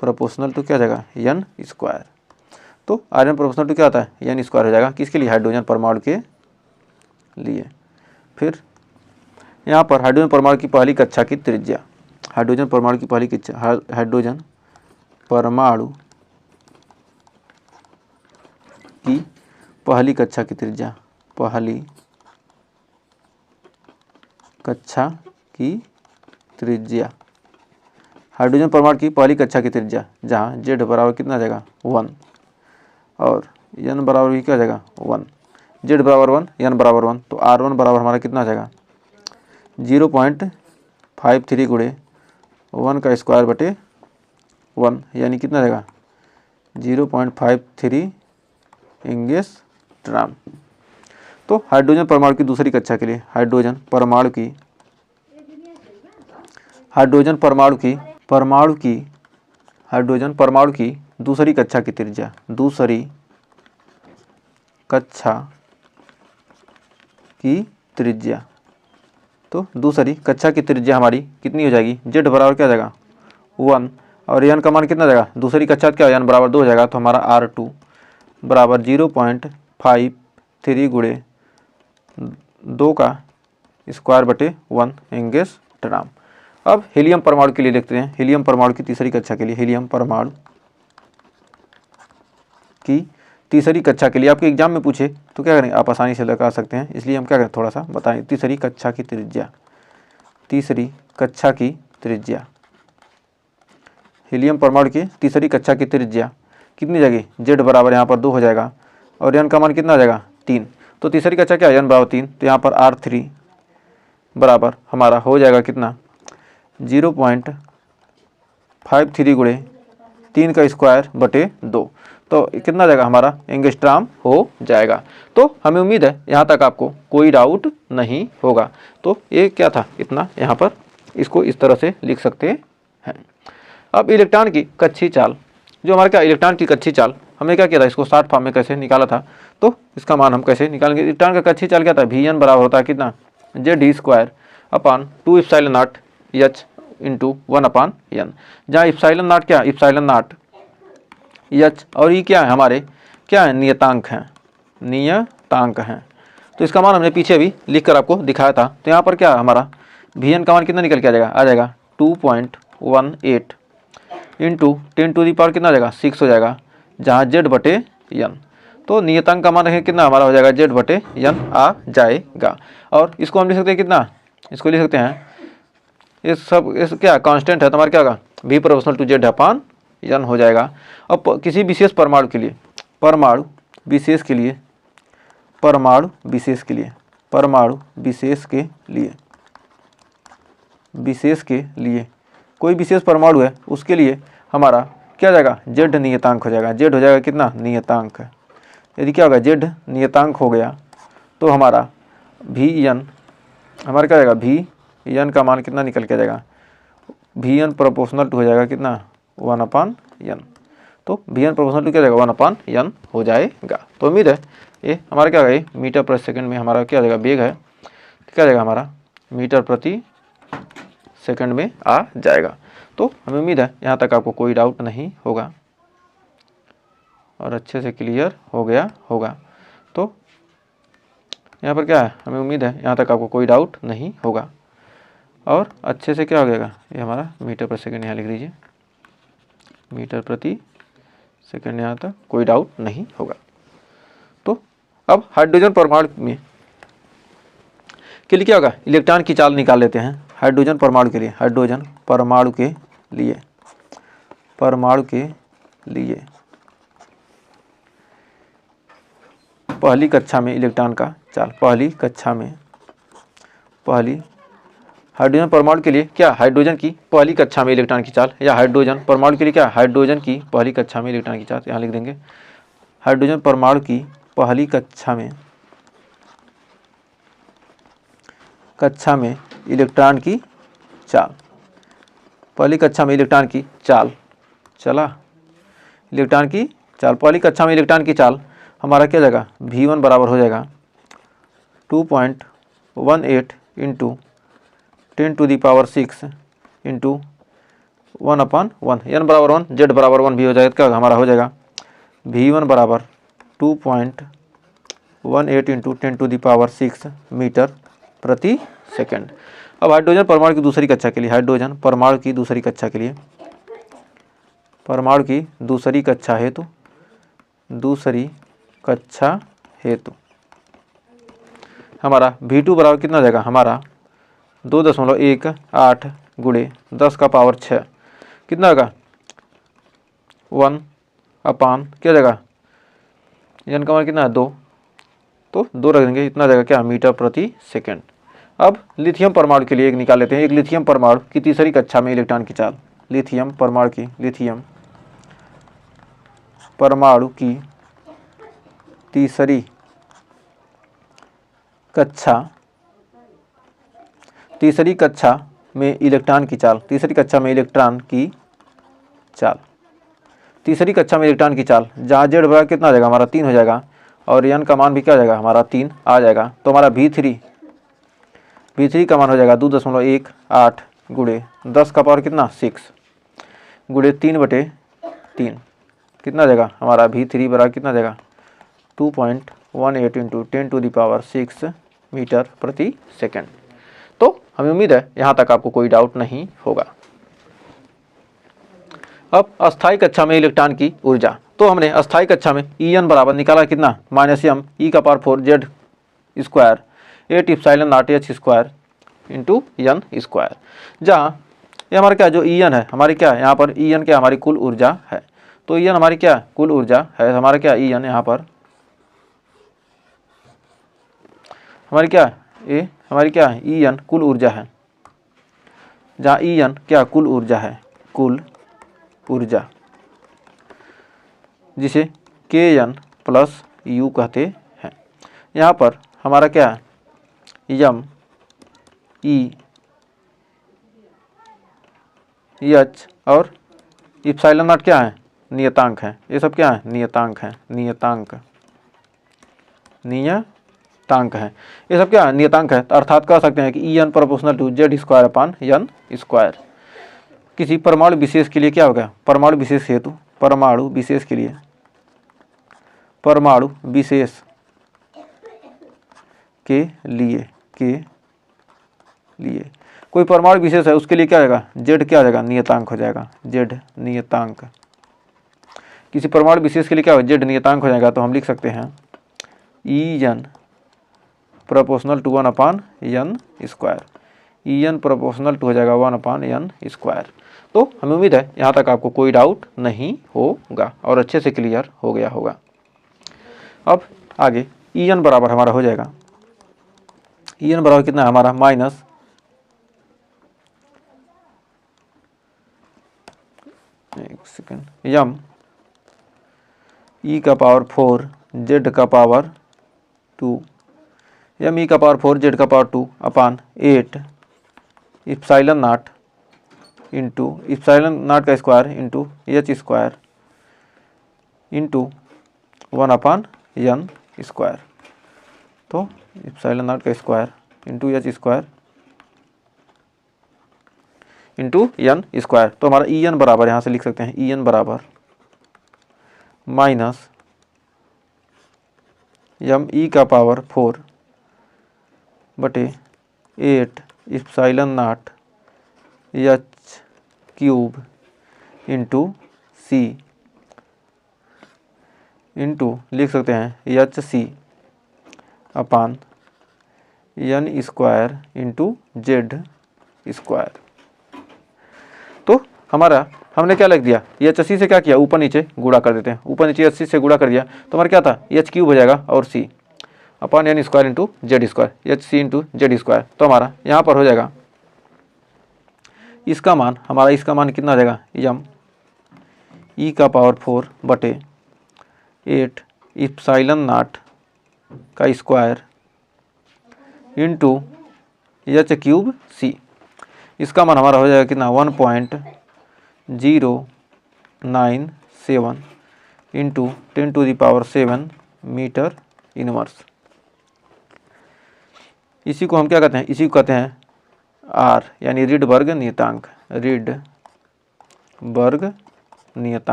प्रोपोर्शनल टू क्या आ जाएगा, n स्क्वायर। तो आर्यन प्रोपोर्शनल टू क्या आता है, n स्क्वायर हो जाएगा, किसके लिए, हाइड्रोजन परमाणु के लिए। फिर यहाँ पर हाइड्रोजन परमाणु की पहली कक्षा की त्रिज्या, हाइड्रोजन परमाणु की पहली कक्षा की त्रिज्या, पहली कक्षा की त्रिज्या हाइड्रोजन परमाणु की पहली कक्षा की त्रिज्या, जहाँ जेड बराबर कितना आ जाएगा 1 और एन बराबर भी क्या आ जाएगा 1, जेड बराबर 1 एन बराबर 1, तो R1 बराबर हमारा कितना आ जाएगा 0.53 गुणे 1 का स्क्वायर बटे 1, यानी कितना आ जाएगा 0.53 एंगस्ट्रॉम। तो हाइड्रोजन परमाणु की दूसरी कक्षा के लिए हाइड्रोजन परमाणु की दूसरी कक्षा की त्रिज्या, दूसरी कक्षा की त्रिज्या, तो दूसरी कक्षा की त्रिज्या हमारी कितनी हो जाएगी, जेड बराबर क्या हो जाएगा 1 और एन का मान कितना जाएगा, दूसरी कक्षा क्या एन बराबर 2 हो जाएगा, तो हमारा R2 बराबर 0.53 गुणे 2 का स्क्वायर बटे 1 एंगस्ट्रॉम। अब हीलियम परमाणु के लिए देखते हैं, हीलियम परमाणु की तीसरी कक्षा के लिए, हीलियम परमाणु की तीसरी कक्षा के लिए आपके एग्जाम में पूछे तो क्या करें, आप आसानी से लगा सकते हैं, इसलिए हम क्या करें थोड़ा सा बताएं। तीसरी कक्षा की त्रिज्या, तीसरी कक्षा की त्रिज्या, हीलियम परमाणु की तीसरी कक्षा की त्रिज्या कितनी जाएगी, जेड बराबर यहाँ पर 2 हो जाएगा और एन का मान कितना आ जाएगा 3, तो तीसरी कक्षा क्या है एन बराबर 3, तो यहाँ पर R3 बराबर हमारा हो जाएगा कितना 0.53 गुणे 3 का स्क्वायर बटे 2, तो कितना जाएगा हमारा एंगस्ट्रॉम हो जाएगा। तो हमें उम्मीद है यहाँ तक आपको कोई डाउट नहीं होगा। तो ये क्या था इतना, यहाँ पर इसको इस तरह से लिख सकते हैं। अब इलेक्ट्रॉन की कक्षीय चाल, जो हमारा क्या इलेक्ट्रॉन की कक्षीय चाल हमने क्या किया था, इसको शॉर्ट फॉर्म में कैसे निकाला था, तो इसका मान हम कैसे निकालेंगे। इलेक्ट्रॉन का कक्षीय चाल क्या था, Vn बराबर होता है कितना, Z² upon 2 epsilon not H into 1 upon N, जहाँ एप्सिलॉन नॉट क्या, एप्सिलॉन नॉट H और ये क्या है हमारे क्या है, नियतांक हैं, नियतांक हैं। तो इसका मान हमने पीछे भी लिख कर आपको दिखाया था। तो यहाँ पर क्या हमारा Vn का मान कितना निकल के आ जाएगा 2.18 इंटू 10 टू दी पावर कितना आ जाएगा 6 हो जाएगा, जहाँ Z बटे N, तो नियतांक का मान रखें कितना हमारा हो जाएगा Z बटे N आ जाएगा। और इसको हम लिख सकते हैं कितना, इसको लिख सकते हैं इस क्या कांस्टेंट है, तो हमारा क्या होगा V proportional to Z upon N हो जाएगा। अब किसी विशेष परमाणु के लिए, परमाणु विशेष के लिए, परमाणु विशेष के लिए, परमाणु विशेष के लिए, विशेष के लिए कोई विशेष परमाणु है उसके लिए हमारा क्या जाएगा Z नियतांक हो जाएगा, Z हो जाएगा कितना नियतांक। यदि क्या होगा Z नियतांक हो गया तो हमारा Vn हमारा क्या जाएगा, Vn का मान कितना निकल के जाएगा, Vn प्रोपोर्शनल टू हो जाएगा कितना 1 अपान N, तो Vn प्रोपोर्शनल टू क्या जाएगा 1 अपान N हो जाएगा। तो उम्मीद है ये हमारा क्या है मीटर प्रति सेकंड में हमारा क्या जाएगा वेग है, क्या जाएगा हमारा मीटर प्रति सेकंड में आ जाएगा। तो हमें उम्मीद है यहाँ तक आपको कोई डाउट नहीं होगा और अच्छे से क्लियर हो गया होगा। तो यहाँ पर क्या है, हमें उम्मीद है यहाँ तक आपको कोई डाउट नहीं होगा और अच्छे से क्या हो गया, ये हमारा मीटर प्रति सेकंड यहाँ लिख लीजिए, मीटर प्रति सेकंड, यहाँ तक कोई डाउट नहीं होगा। तो अब हाइड्रोजन परमाणु में के लिए क्या होगा, इलेक्ट्रॉन की चाल निकाल लेते हैं। हाइड्रोजन परमाणु के लिए, हाइड्रोजन परमाणु के लिए, परमाणु के लिए पहली कक्षा में इलेक्ट्रॉन का चाल, पहली कक्षा में, पहली हाइड्रोजन परमाणु के लिए क्या, हाइड्रोजन की पहली कक्षा में इलेक्ट्रॉन की चाल, या हाइड्रोजन परमाणु के लिए क्या, हाइड्रोजन की पहली कक्षा में इलेक्ट्रॉन की चाल, यहाँ लिख देंगे हाइड्रोजन परमाणु की पहली कक्षा में इलेक्ट्रॉन की चाल, पहली कक्षा में इलेक्ट्रॉन की चाल, चला इलेक्ट्रॉन की चाल, पहली कक्षा में इलेक्ट्रॉन की चाल हमारा क्या जाएगा, V1 बराबर हो जाएगा 2.18 into 10 to the power 6 into 1 upon 1, N बराबर 1 Z बराबर 1 भी हो जाएगा, क्या हमारा हो जाएगा V1 बराबर 2.18 into 10 to the power 6 metre प्रति सेकंड। अब हाइड्रोजन परमाणु की दूसरी कक्षा के लिए, हाइड्रोजन परमाणु की दूसरी कक्षा के लिए, परमाणु की दूसरी कक्षा हेतु, दूसरी कक्षा हेतु हमारा V2 बराबर कितना हो जाएगा, हमारा 2.18 गुणे 10 का पावर 6, कितना होगा 1 अपान क्या जगह एन का मान कितना है 2, तो 2 रख देंगे, इतना जगह क्या मीटर प्रति सेकेंड। अब लिथियम परमाणु के लिए एक निकाल लेते हैं। एक लिथियम परमाणु की तीसरी कक्षा में इलेक्ट्रॉन की चाल, लिथियम परमाणु की तीसरी कक्षा में इलेक्ट्रॉन की चाल, तीसरी कक्षा में इलेक्ट्रॉन की चाल जहाँ जेड बराबर कितना आ जाएगा हमारा 3 हो जाएगा और एन का मान भी क्या हो जाएगा हमारा 3 आ जाएगा। तो हमारा V3 का मान हो जाएगा 2.18 गुणे 10 का पावर कितना 6 गुणे 3/3 कितना आ जाएगा हमारा V3 बराबर कितना आ जाएगा 2.18 इंटू 10⁶ मीटर प्रति सेकेंड। तो हमें उम्मीद है यहाँ तक आपको कोई डाउट नहीं होगा। अब अस्थायी कक्षा में इलेक्ट्रॉन की ऊर्जा, तो हमने अस्थायी कक्षा में En बराबर निकाला कितना -m e⁴ Z² 8 epsilon not h² into n square, जहाँ ये हमारा क्या जो En है हमारी क्या यहाँ पर En क्या हमारी कुल ऊर्जा है। तो En हमारी क्या कुल ऊर्जा है, हमारा क्या En यहाँ पर हमारी क्या En कुल ऊर्जा है, जहाँ En क्या कुल ऊर्जा है, कुल ऊर्जा जिसे Kn प्लस U कहते हैं। यहाँ पर हमारा क्या है m e h और एप्सिलॉन नॉट क्या है नियतांक है, ये सब क्या है नियतांक है, ये सब क्या है नियतांक है। अर्थात कह सकते हैं कि En proportional to Z² upon n square. किसी परमाणु विशेष के लिए क्या होगा, परमाणु विशेष हेतु परमाणु विशेष के लिए कोई परमाणु विशेष है उसके लिए क्या आएगा Z क्या आ जाएगा नियतांक हो जाएगा, Z नियतांक। किसी परमाणु विशेष के लिए क्या होगा Z नियतांक हो जाएगा। तो हम लिख सकते हैं En proportional to 1 upon n square, En proportional to हो जाएगा 1 अपान n स्क्वायर। तो हमें उम्मीद है यहाँ तक आपको कोई डाउट नहीं होगा और अच्छे से क्लियर हो गया होगा। अब आगे En बराबर हमारा हो जाएगा, En बराबर कितना है हमारा माइनस m e⁴ Z का पावर 2 m e⁴ Z का power 2 upon 8 epsilon not into epsilon not का square into h² into 1 upon n square. तो एप्सिलॉन नॉट का square into h² into n square. तो हमारा En बराबर यहाँ से लिख सकते हैं En बराबर माइनस m e⁴ बटे 8 epsilon not h³ into c into लिख सकते हैं hc अपान n स्क्वायर इंटू Z²। तो हमारा हमने क्या लिख दिया hc से क्या किया ऊपर नीचे गुणा कर देते हैं, ऊपर नीचे hc से गुणा कर दिया तो हमारा क्या था h³ हो जाएगा और c अपान n square into Z² hc into Z²। तो हमारा यहाँ पर हो जाएगा इसका मान कितना आ जाएगा m e⁴ बटे 8 एप्सिलॉन नॉट का स्क्वायर इंटू h³ c। इसका मान हमारा हो जाएगा कितना 1.097 इंटू 10⁷ मीटर इनवर्स। इसी को हम क्या कहते हैं, इसी को कहते हैं R यानी रिडबर्ग नियतांक।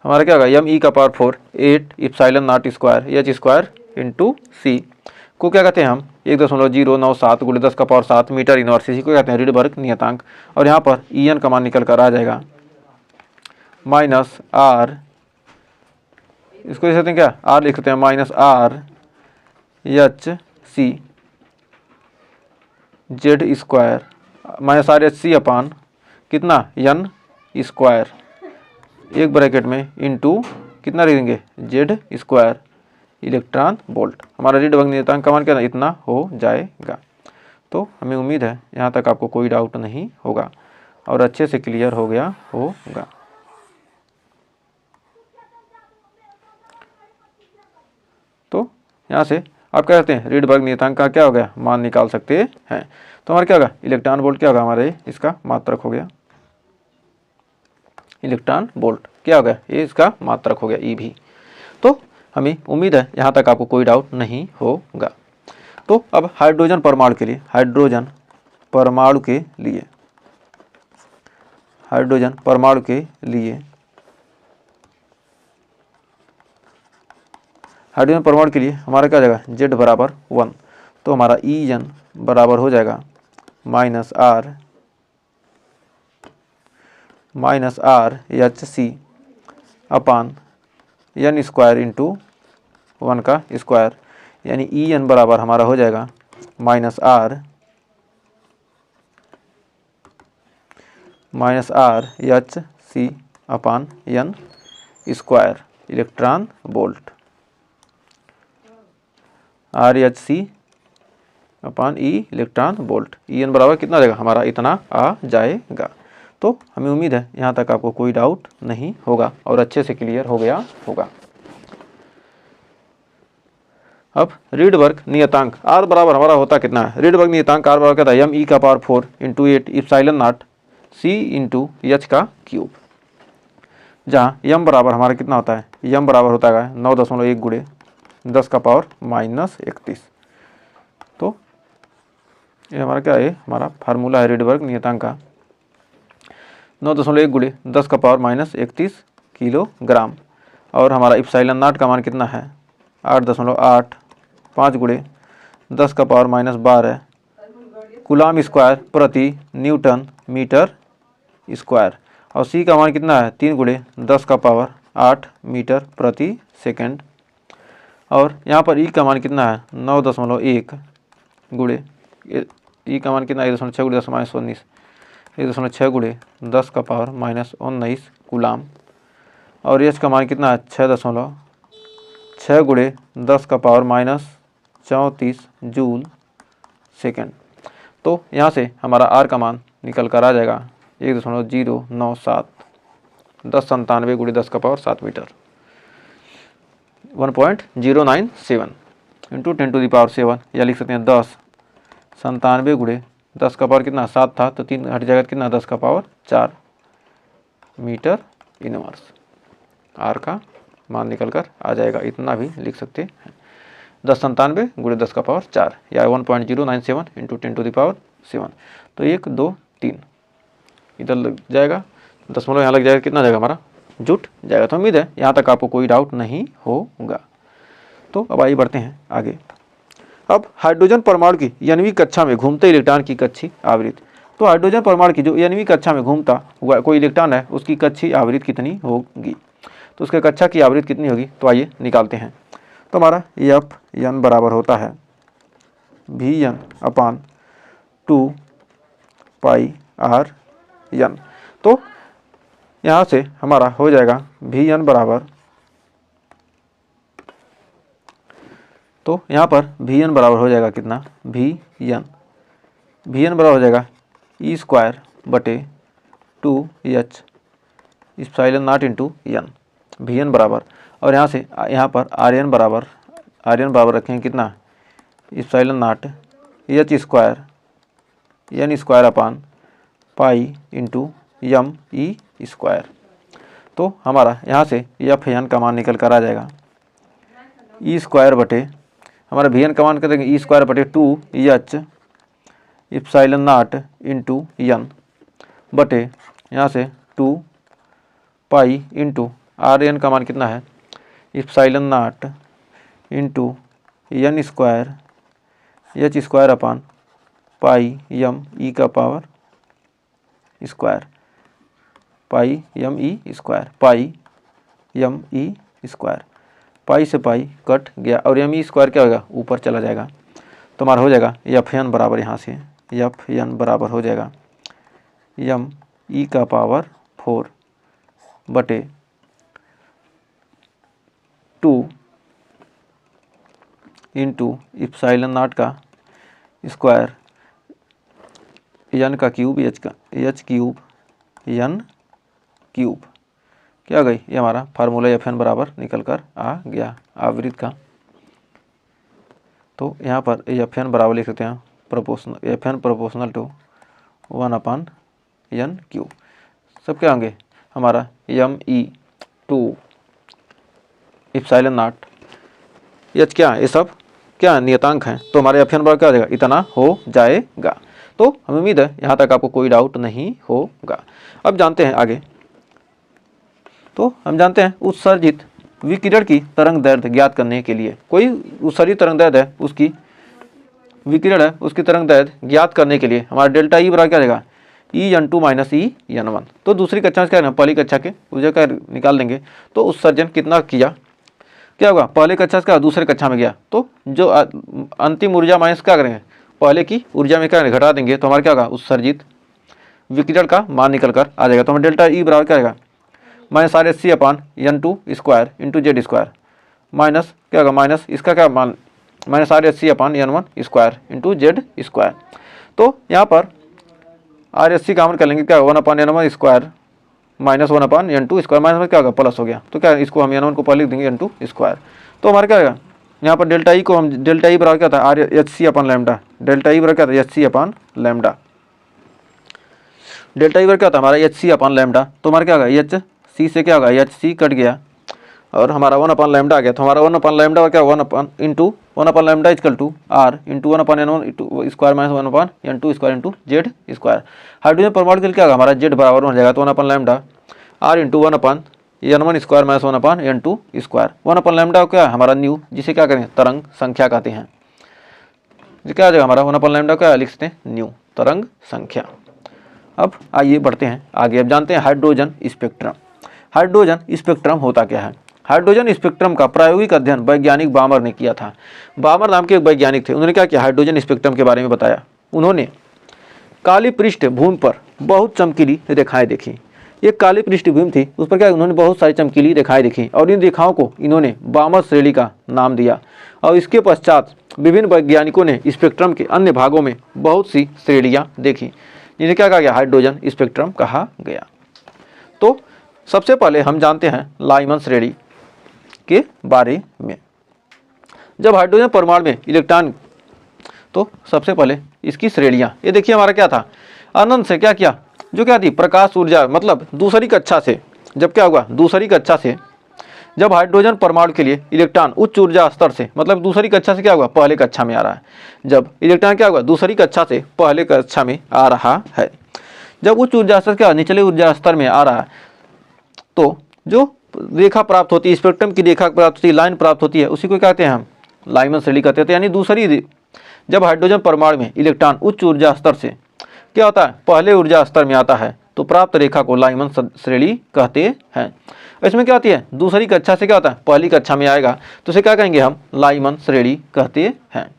हमारा क्या होगा m e⁴ 8 epsilon not square h² into c को क्या कहते हैं हम 1.097 गुणे 10⁷ मीटर इनवर्स, इसी को कहते हैं रिडबर्ग नियतांक। और यहाँ पर En का मान निकल कर आ जाएगा माइनस R, इसको लिख सकते हैं क्या R लिख सकते हैं minus R h c Z² minus R H C upon कितना एन स्क्वायर, एक ब्रैकेट में इंटू कितना लिख देंगे जेड स्क्वायर इलेक्ट्रॉन वोल्ट। हमारा रीड भंग नियतांक का मान क्या इतना हो जाएगा। तो हमें उम्मीद है यहाँ तक आपको कोई डाउट नहीं होगा और अच्छे से क्लियर हो गया होगा। तो यहाँ से आप क्या करते हैं रीड भंग नियतांक का क्या हो गया मान निकाल सकते हैं। तो हमारा क्या होगा इलेक्ट्रॉन वोल्ट क्या होगा हमारे इसका मात्रक हो गया, इलेक्ट्रॉन वोल्ट क्या हो गया ये इसका मात्रक हो गया ई भी। तो हमें उम्मीद है यहाँ तक आपको कोई डाउट नहीं होगा। तो अब हाइड्रोजन परमाणु के लिए, हाइड्रोजन परमाणु के लिए, हाइड्रोजन परमाणु के लिए, हाइड्रोजन परमाणु के लिए हमारा क्या हो जाएगा जेड बराबर 1। तो हमारा ई एन बराबर हो जाएगा minus R H C upon N square into 1 का स्क्वायर, यानी ई एन बराबर हमारा हो जाएगा minus R H C upon N square electron volt, R H C upon E electron volt. E N बराबर कितना देगा हमारा इतना आ जाएगा। तो हमें उम्मीद है यहाँ तक आपको कोई डाउट नहीं होगा और अच्छे से क्लियर हो गया होगा। अब रीडबर्ग नियतांक आर बराबर हमारा होता कितना है, रीडबर्ग नियतांक आर बराबर क्या था एम ई का power 4 into 8 epsilon nought C into H का क्यूब, जहाँ यम बराबर हमारा कितना होता है यम बराबर होता है 9.1 गुणे 10 का पावर -31। तो ये हमारा क्या है हमारा फार्मूला है रीडबर्ग नियतांक का 9.1 गुणे 10 का पावर -31 किलोग्राम, और हमारा इप्सिलॉन नॉट का मान कितना है 8.85 गुणे 10 का पावर -12 कूलाम स्क्वायर प्रति न्यूटन मीटर स्क्वायर, और सी का मान कितना है 3 गुणे 10 का पावर 8 मीटर प्रति सेकंड, और यहाँ पर ई का मान कितना है 9.1 गुणे ई का मान कितना 1.6 गुणे 10 -19 1.6 गुणे 10 का पावर -19 कूलाम, और एच का मान कितना है 6.6 गुणे 10 का पावर -34 जूल सेकेंड। तो यहाँ से हमारा आर का मान निकल कर आ जाएगा 1.097 1097 गुणे 10 का पावर 7 मीटर 1.097 इंटू 10⁻7, या लिख सकते हैं 1097 गुणे 10 का पावर कितना 7 था तो 3 हट जाएगा कितना 10 का पावर 4 मीटर इनवर्स, आर का मान निकल कर आ जाएगा, इतना भी लिख सकते हैं 1097 गुणे 10 का पावर 4 या 1.097 इंटू 10⁻7। तो 1 2 3 इधर लग जाएगा, दशमलव यहाँ लग जाएगा, कितना जाएगा हमारा जुट जाएगा। तो उम्मीद है यहाँ तक आपको कोई डाउट नहीं होगा। तो अब आइए बढ़ते हैं आगे। अब हाइड्रोजन परमाणु की यानवी कक्षा में घूमते इलेक्ट्रॉन की कक्षीय आवृत्ति। तो हाइड्रोजन परमाणु की जो यानवी कक्षा में घूमता हुआ कोई इलेक्ट्रॉन है उसकी कक्षीय आवृत्ति कितनी होगी, तो उसके कक्षा की आवृत्ति कितनी होगी, तो आइए निकालते हैं। तो हमारा एफ एन बराबर होता है V N upon 2 pi R N. तो यहाँ से हमारा हो जाएगा वी एन बराबर, तो यहाँ पर वी एन बराबर हो जाएगा कितना वी एन बराबर हो जाएगा ई स्क्वायर बटे 2h epsilon not into N, V N बराबर, और यहाँ से यहाँ पर आर एन बराबर रखेंगे कितना epsilon not H square N square upon pi into M E square. तो हमारा यहाँ से एफ एन का मान निकल कर आ जाएगा ई स्क्वायर बटे, हमारा वी एन का मान कर देंगे ई स्क्वायर बटे 2h epsilon not into N बटे यहाँ से 2 पाई इंटू आर एन का मान कितना है epsilon not into N square H square upon pi M E का power square, pi M E square, pi M E square, pi से pi cut गया और एम ई स्क्वायर क्या होगा ऊपर चला जाएगा। तो हमारा हो जाएगा एफ एन बराबर यहाँ से एफ एन बराबर हो जाएगा एम ई का पावर 4 बटे 2 इंटू इप्सिलॉन नॉट का स्क्वायर एन का cube H cube N cube. क्या गई ये हमारा फार्मूला एफ एन बराबर निकल कर आ गया आवृत्त का। तो यहाँ पर एफ एन बराबर लिख सकते हैं proportional F N proportional to 1/n cube. सब क्या होंगे हमारा M E two epsilon not H क्या ये सब क्या नियतांक हैं, तो हमारे एफ एन बराबर क्या हो जाएगा इतना हो जाएगा। तो हमें उम्मीद है यहाँ तक आपको कोई डाउट नहीं होगा। अब जानते हैं आगे। तो हम जानते हैं उत्सर्जित विकिरण की तरंग दैर्ध्य ज्ञात करने के लिए कोई उत्सर्जित तरंग दैर्ध्य है उसकी विकिरण है उसकी तरंग दैर्ध्य ज्ञात करने के लिए हमारा डेल्टा ई बराबर क्या रहेगा E(n2 - E(n1)। तो दूसरी कक्षा में क्या है पहली कक्षा के उसे क्या निकाल देंगे। तो उत्सर्जन कितना किया क्या होगा पहले कक्षा से क्या दूसरे कक्षा में गया तो जो अंतिम ऊर्जा माइनस क्या करेंगे पहले की ऊर्जा में क्या घटा देंगे तो हमारा क्या होगा उत्सर्जित विकिरण का मान निकल कर आ जाएगा। तो हमें डेल्टा ई बराबर क्या आएगा -RHC/N2 square into Z square minus क्या होगा माइनस इसका क्या मान -RHC/N1 square into Z square. तो यहाँ पर RHC का अमल कर लेंगे क्या 1/N1 square minus 1/N2 square minus क्या होगा प्लस हो गया। तो क्या इसको हम N1 को पहले लिख देंगे N2 स्क्वायर। तो हमारा क्या होगा यहाँ पर डेल्टा ई को हम डेल्टा ई बराबर क्या था RHC/लैम्डा डेल्टा ई बराबर क्या था HC/लैम्डा डेल्टा ई बराबर क्या था हमारा HC/लैम्डा। तो हमारा क्या होगा एच सी से क्या होगा HC कट गया और हमारा 1/लैम्डा आ गया। तो हमारा 1/लैम्डा क्या 1/लैम्डा equal to R into 1/N1 square minus 1/N2 square into Z square. Hydrogen परमाणु के लिए क्या होगा हमारा जेड बराबर हो जाएगा। तो 1/लैम्डा R into 1/N1 square minus 1/N2 square 1/लैम्डा क्या हमारा न्यू जिसे क्या करें तरंग संख्या कहते हैं। क्या आ जाएगा हमारा 1/लैम्डा क्या लिख सकते हैं न्यू तरंग संख्या। अब आइए बढ़ते हैं आगे। अब जानते हैं हाइड्रोजन स्पेक्ट्रम। हाइड्रोजन स्पेक्ट्रम होता क्या है। हाइड्रोजन स्पेक्ट्रम का प्रायोगिक अध्ययन वैज्ञानिक बामर ने किया था। बामर नाम के एक वैज्ञानिक थे। उन्होंने क्या किया हाइड्रोजन स्पेक्ट्रम के बारे में बताया। उन्होंने काली पृष्ठभूमि पर बहुत चमकीली रेखाएं देखी। एक काली पृष्ठभूमि थी उस पर क्या उन्होंने बहुत सारी चमकीली रेखाएं देखी और इन रेखाओं को इन्होंने बामर श्रेणी का नाम दिया। और इसके पश्चात विभिन्न वैज्ञानिकों ने स्पेक्ट्रम के अन्य भागों में बहुत सी श्रेणियाँ देखी जिन्हें क्या कहा गया हाइड्रोजन स्पेक्ट्रम कहा गया। तो सबसे पहले हम जानते हैं लाइमन श्रेणी के बारे में। जब हाइड्रोजन परमाणु में इलेक्ट्रॉन तो सबसे पहले इसकी श्रेणियाँ ये देखिए हमारा क्या था अनंत से क्या किया जो क्या थी प्रकाश ऊर्जा मतलब दूसरी कक्षा से जब क्या हुआ दूसरी कक्षा से जब हाइड्रोजन परमाणु के लिए इलेक्ट्रॉन उच्च ऊर्जा स्तर से मतलब दूसरी कक्षा से क्या हुआ पहले कक्षा में आ रहा है। जब इलेक्ट्रॉन क्या हुआ दूसरी कक्षा से पहले कक्षा में आ रहा है जब उच्च ऊर्जा स्तर क्या निचले ऊर्जा स्तर में आ रहा है तो जो रेखा प्राप्त होती है स्पेक्ट्रम की रेखा प्राप्त होती है लाइन प्राप्त होती है उसी को कहते हैं हम लाइमन श्रेणी कहते हैं। यानी दूसरी जब हाइड्रोजन परमाणु में इलेक्ट्रॉन उच्च ऊर्जा स्तर से क्या होता है पहले ऊर्जा स्तर में आता है तो प्राप्त रेखा को लाइमन श्रेणी कहते हैं। इसमें क्या होती है दूसरी कक्षा से क्या होता है पहली कक्षा में आएगा तो उसे क्या कहेंगे हम लाइमन श्रेणी कहते हैं।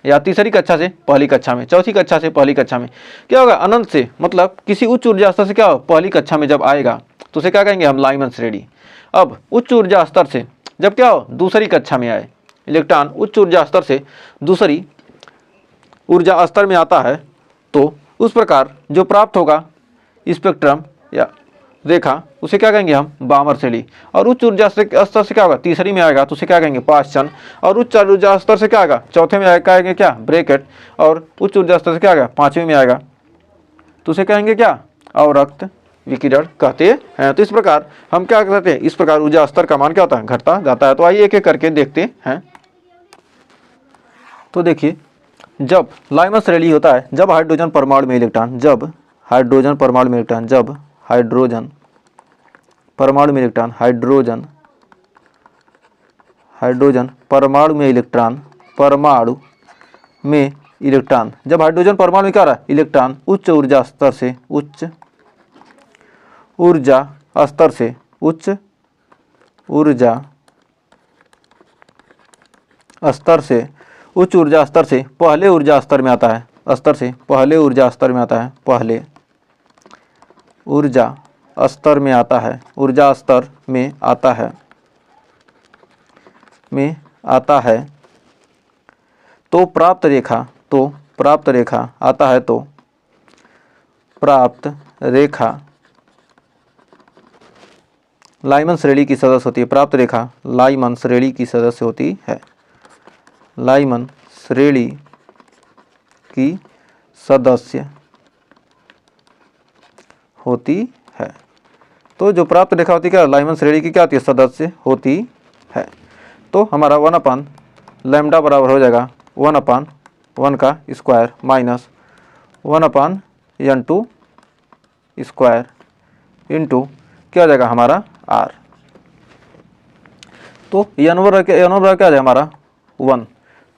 या तीसरी कक्षा से पहली कक्षा में चौथी कक्षा से पहली कक्षा में क्या होगा अनंत से मतलब किसी उच्च ऊर्जा स्तर से क्या हो पहली कक्षा में जब आएगा तो उसे क्या कहेंगे हम लाइमन श्रेणी। अब उच्च ऊर्जा स्तर से जब क्या हो दूसरी कक्षा में आए इलेक्ट्रॉन उच्च ऊर्जा स्तर से दूसरी ऊर्जा स्तर में आता है तो उस प्रकार जो प्राप्त होगा स्पेक्ट्रम या रेखा उसे क्या कहेंगे हम बामर श्रेणी। और उच्च ऊर्जा स्तर से क्या होगा तीसरी में आएगा तो उसे क्या कहेंगे पाश्चन। और उच्च ऊर्जा स्तर से क्या आएगा चौथे में आएगा क्या ब्रैकेट। और उच्च ऊर्जा स्तर से क्या आएगा पांचवें में आएगा तो उसे कहेंगे क्या अवरक्त विकिरण कहते हैं। तो इस प्रकार हम क्या कहते हैं इस प्रकार ऊर्जा स्तर का मान क्या होता है घटता जाता है। तो आइए एक एक करके देखते हैं। तो देखिए जब लाइमन श्रेणी होता है जब हाइड्रोजन परमाणु में इलेक्ट्रॉन जब हाइड्रोजन परमाणु में इलेक्ट्रॉन जब हाइड्रोजन परमाणु में इलेक्ट्रॉन हाइड्रोजन परमाणु में इलेक्ट्रॉन जब हाइड्रोजन परमाणु में क्या रहा है इलेक्ट्रॉन उच्च ऊर्जा स्तर से उच्च ऊर्जा स्तर से पहले ऊर्जा स्तर में आता है स्तर से पहले ऊर्जा स्तर में आता है, पहले ऊर्जा स्तर में आता है, ऊर्जा स्तर में आता है, तो प्राप्त रेखा, तो प्राप्त रेखा आता है, तो प्राप्त रेखा लाइमन श्रेणी की सदस्य होती है। प्राप्त रेखा लाइमन श्रेणी की सदस्य होती है, लाइमन श्रेणी की सदस्य होती है। तो जो प्राप्त रेखा होती है क्या, लाइमन श्रेणी की क्या होती है, सदस्य होती है। तो हमारा 1/λ बराबर हो जाएगा 1/1 का square minus 1/n2 square into क्या हो जाएगा हमारा r। तो n1 बराबर क्या आ जाएगा हमारा 1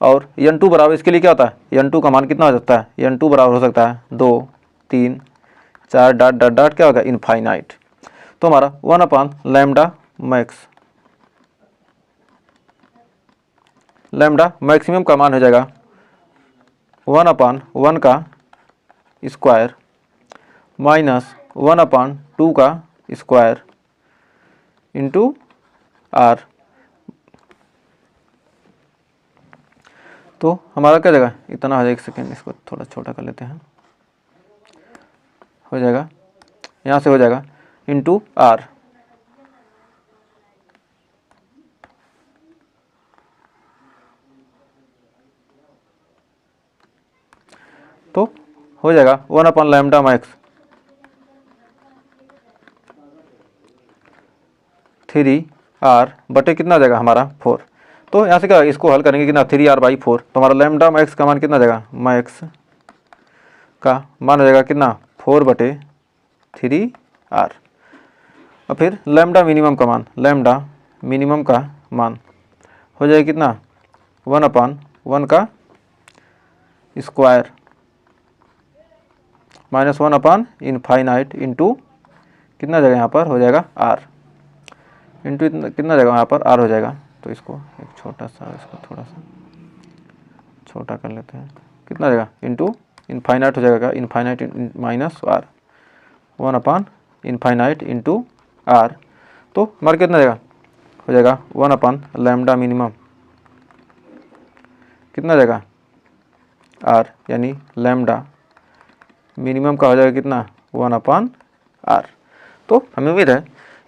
और n2 बराबर इसके लिए क्या होता है, n2 का मान कितना हो सकता है, n2 बराबर हो सकता है 2 3 4 डॉट डॉट डॉट क्या होगा, इनफाइनाइट। तो हमारा 1/λ मैक्स, लैम्डा मैक्सिमम का मान हो जाएगा 1/1 का स्क्वायर माइनस 1/2 का स्क्वायर इंटू r। तो हमारा क्या जाएगा, इतना हो जाएगा, एक सेकेंड इसको थोड़ा छोटा कर लेते हैं, हो जाएगा यहाँ से हो जाएगा इंटू r। तो हो जाएगा 1/λ मैक्स 3r बटे कितना आ जाएगा हमारा 4। तो यहाँ से क्या इसको हल करेंगे कितना, 3r/4। तो हमारा लैम्डा मैक्स का मान कितना आ जाएगा, मैक्स का मान हो जाएगा कितना 4/3r। और फिर लैम्डा मिनिमम का मान, लैम्डा मिनिमम का मान हो जाएगा कितना 1/1 का स्क्वायर माइनस 1/इनफाइनाइट इंटू कितना जगह यहाँ पर हो जाएगा r इंटू कितना जगह यहाँ पर r हो जाएगा। तो इसको एक छोटा सा, इसको थोड़ा सा छोटा कर लेते हैं, कितना जगह इंटू इनफाइनाइट हो जाएगा, इनफाइनाइट माइनस r 1/इनफाइनाइट इंटू r। तो हमारा कितना जगह हो जाएगा 1/λ मिनिमम कितना जगह r, यानी लैम्डा मिनिमम का हो जाएगा कितना 1/r। तो हमें उम्मीद है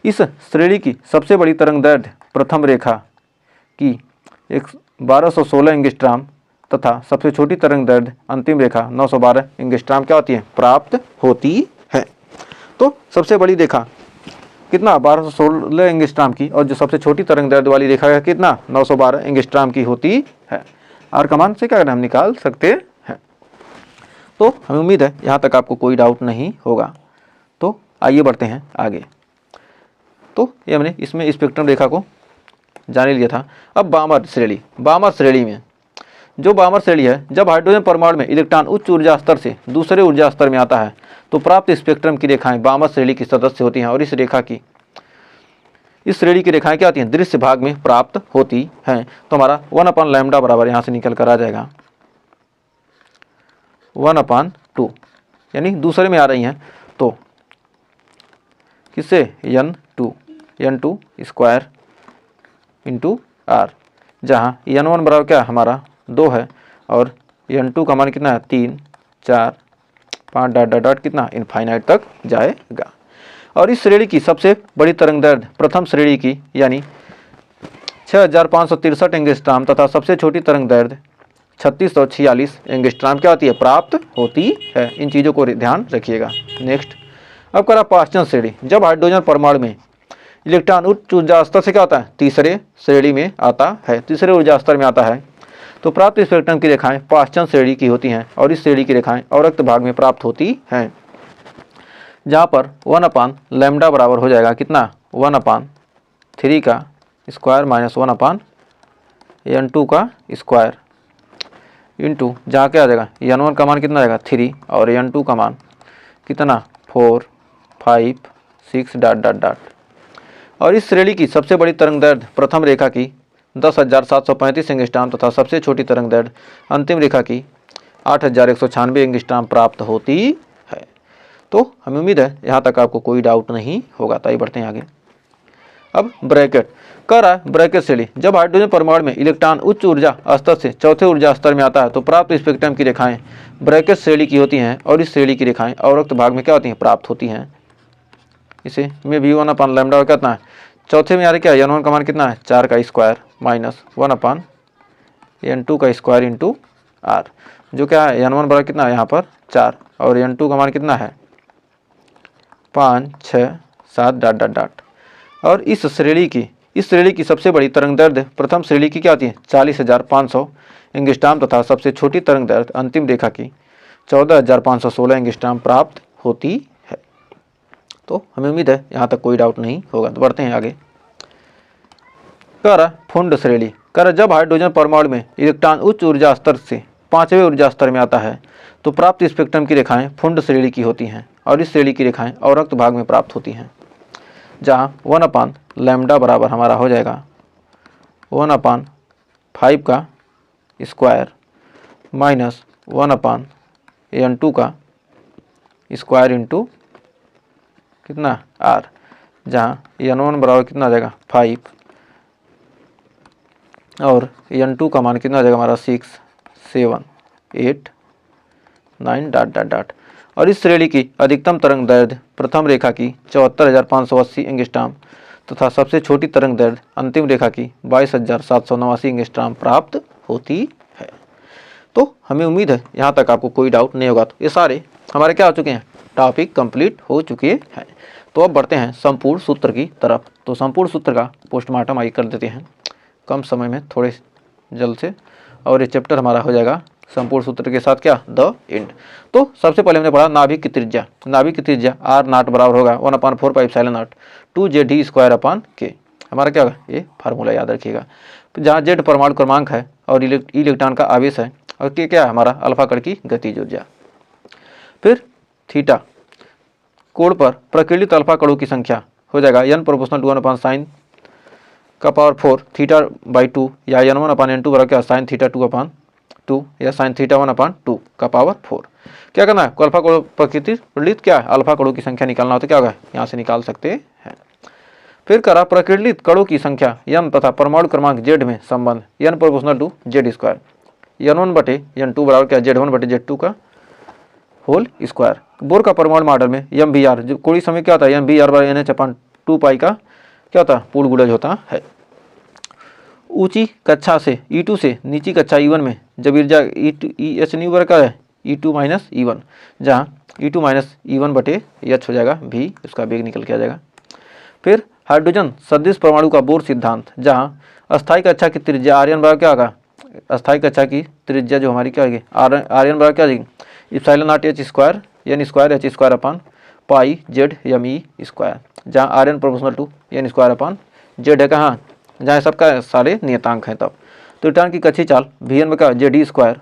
इस श्रेणी की सबसे बड़ी तरंग दैर्ध्य प्रथम रेखा की 1216 एंगस्ट्राम तथा सबसे छोटी तरंग दैर्ध्य अंतिम रेखा 912 एंगस्ट्राम क्या होती है, प्राप्त होती है। तो सबसे बड़ी रेखा कितना 1216 एंगस्ट्राम की, और जो सबसे छोटी तरंग दैर्ध्य वाली रेखा है कितना 912 एंगस्ट्राम की होती है। आर का मान से क्या करना हम निकाल सकते हैं। तो हमें उम्मीद है यहाँ तक आपको कोई डाउट नहीं होगा। तो आइए बढ़ते हैं आगे। तो ये हमने इसमें स्पेक्ट्रम रेखा को जान लिया था। अब बामर श्रेणी, बामर श्रेणी में जो बामर श्रेणी है, जब हाइड्रोजन परमाणु में इलेक्ट्रॉन उच्च ऊर्जा स्तर से दूसरे ऊर्जा स्तर में आता है तो प्राप्त स्पेक्ट्रम की रेखाएं बामर श्रेणी की सदस्य होती हैं, और इस श्रेणी की रेखाएं क्या होती हैं, दृश्य भाग में प्राप्त होती हैं। तो हमारा 1/λ बराबर यहाँ से निकल कर आ जाएगा 1/2, यानी दूसरे में आ रही हैं तो किससे n2 स्क्वायर इंटू r, जहाँ n1 बराबर क्या हमारा 2 है और n2 का मान कितना है 3 4 5 डॉट डॉट डॉट कितना इनफाइनाइट तक जाएगा। और इस श्रेणी की सबसे बड़ी तरंग दैर्ध्य प्रथम श्रेणी की यानी 6563 एंगस्ट्राम तथा सबसे छोटी तरंग दैर्ध्य 3646 एंगस्ट्राम क्या होती है, प्राप्त होती है। इन चीज़ों को ध्यान रखिएगा। नेक्स्ट, अब करा पाँचवीं श्रेणी, जब हाइड्रोजन परमाणु में इलेक्ट्रॉन उच्च ऊर्जा स्तर से क्या होता है, तीसरे श्रेणी में आता है, तीसरे ऊर्जा स्तर में आता है तो प्राप्त स्पेक्ट्रम की रेखाएं पाँचवीं श्रेणी की होती हैं, और इस श्रेणी की रेखाएं अवरक्त भाग में प्राप्त होती हैं, जहाँ पर 1/λ बराबर हो जाएगा कितना 1/3 का स्क्वायर माइनस 1/n2 का स्क्वायर इंटू जहाँ क्या आ जाएगा n1 का मान कितना आएगा 3 और n2 का मान कितना 4 5 6 डॉट डॉट डॉट। और इस श्रेणी की सबसे बड़ी तरंग दैर्ध्य प्रथम रेखा की 10,735 एंगस्ट्राम तथा सबसे छोटी तरंग दैर्ध्य अंतिम रेखा की 8,196 एंगस्ट्रॉम प्राप्त होती है। तो हमें उम्मीद है यहाँ तक आपको कोई डाउट नहीं होगा। तो आइए बढ़ते हैं आगे। अब ब्रैकेट कह रहा है, ब्रैकेट श्रेणी, जब हाइड्रोजन परमाणु में इलेक्ट्रॉन उच्च ऊर्जा स्तर से चौथे ऊर्जा स्तर में आता है तो प्राप्त स्पेक्ट्रम की रेखाएं ब्रैकेट श्रेणी की होती हैं और इस श्रेणी की रेखाएं अवरक्त भाग में क्या होती हैं, प्राप्त होती हैं। इसे में V1 अपान लैम्डा कितना है, चौथे में आ रही क्या, N1 का मान कितना है 4 का स्क्वायर माइनस 1 अपान N2 का स्क्वायर इंटू R, जो क्या है N1 बराबर कितना है यहाँ पर 4 और N2 का मान कितना है 5 6 7 डॉट डॉट डॉट। और इस श्रेणी की सबसे बड़ी तरंग दैर्ध्य प्रथम श्रेणी की क्या होती है 40,500 एंगस्ट्रॉम तथा सबसे छोटी तरंग दैर्ध्य अंतिम रेखा की 14,516 एंगस्ट्रॉम प्राप्त होती है। तो हमें उम्मीद है यहाँ तक कोई डाउट नहीं होगा। तो बढ़ते हैं आगे। कर फुंड श्रेणी, कर जब हाइड्रोजन परमाणु में इलेक्ट्रॉन उच्च ऊर्जा स्तर से 5वें ऊर्जा स्तर में आता है तो प्राप्त स्पेक्ट्रम की रेखाएं फुंड श्रेणी की होती हैं और इस श्रेणी की रेखाएं अवरक्त भाग में प्राप्त होती हैं, जहाँ 1 अपान लैम्डा बराबर हमारा हो जाएगा 1 अपान 5 का स्क्वायर माइनस 1 अपान N2 का स्क्वायर इंटू कितना R, जहाँ N1 बराबर कितना आ जाएगा 5 और N2 का मान कितना आ जाएगा हमारा 6 7 8 9 डॉट डॉट डॉट। और इस श्रेणी की अधिकतम तरंग दैर्ध्य प्रथम रेखा की 74,580 एंगस्ट्रॉम तथा सबसे छोटी तरंग दैर्ध्य अंतिम रेखा की 22,789 एंगस्ट्रॉम प्राप्त होती है। तो हमें उम्मीद है यहाँ तक आपको कोई डाउट नहीं होगा। तो ये सारे हमारे क्या हो चुके हैं, टॉपिक कंप्लीट हो चुके हैं। तो अब बढ़ते हैं संपूर्ण सूत्र की तरफ। तो संपूर्ण सूत्र का पोस्टमार्टम आइए कर देते हैं कम समय में, थोड़े जल्द से, और ये चैप्टर हमारा हो जाएगा संपूर्ण सूत्र के साथ क्या, द एंड। तो सबसे पहले हमने पढ़ा नाभिक की त्रिज्या, नाभिक की त्रिज्या R नॉट बराबर होगा 1/4 pi epsilon not 2Z square upon K। हमारा क्या होगा, ये फार्मूला याद रखिएगा। जहाँ Z परमाणु क्रमांक है और इलेक्ट्रॉन का आवेश है और K क्या है हमारा अल्फा कण की गतिज ऊर्जा। फिर थीटा, कोण पर प्रकीर्णित अल्फा कणों की संख्या हो जाएगा N प्रोपोर्शनल 1 अपान साइन का पावर 4 थीटा बाई 2 या N1 अपान N2 बराबर क्या साइन थीटा 2 अपान 2 या साइन थीटा 1 अपान 2 का पावर 4। क्या करना है, अल्फा कणों प्रकीर्णित क्या है अल्फा कणों की संख्या निकालना हो तो क्या होगा, यहाँ से निकाल सकते हैं। फिर करा प्रकीर्णित कणों की संख्या N तथा परमाणु क्रमांक Z में संबंध N proportional to Z square N1 बटे N2 बराबर क्या Z1 बटे Z2 का होल स्क्वायर। बोर का परमाणु मॉडल में MBR जो कोई समय क्या होता है MBR बराबर NH अपान 2 पाई का क्या होता है पूर्ण गुणज होता है। ऊंची कक्षा से E2 से नीची कक्षा E1 में जब ऊर्जा H न्यू बराबर क्या है E2 माइनस E1, जहाँ E2 माइनस E1 बटे H हो जाएगा V, उसका वेग निकल के आ जाएगा। फिर हाइड्रोजन सदृश परमाणु का बोर सिद्धांत, जहाँ अस्थायी कक्षा की त्रिज्या Rn बराबर क्या होगा, अस्थायी कक्षा की त्रिज्या जो हमारी क्या होगी Rn बराबर क्या होगी epsilon nought H square N square H square upon pi Z M E square, जहाँ Rn proportional to N square upon Z है कहाँ, जहाँ सबका सारे नियतांक हैं। तब तो इलेक्ट्रॉन की कक्षीय चाल Vn में क्या ZE square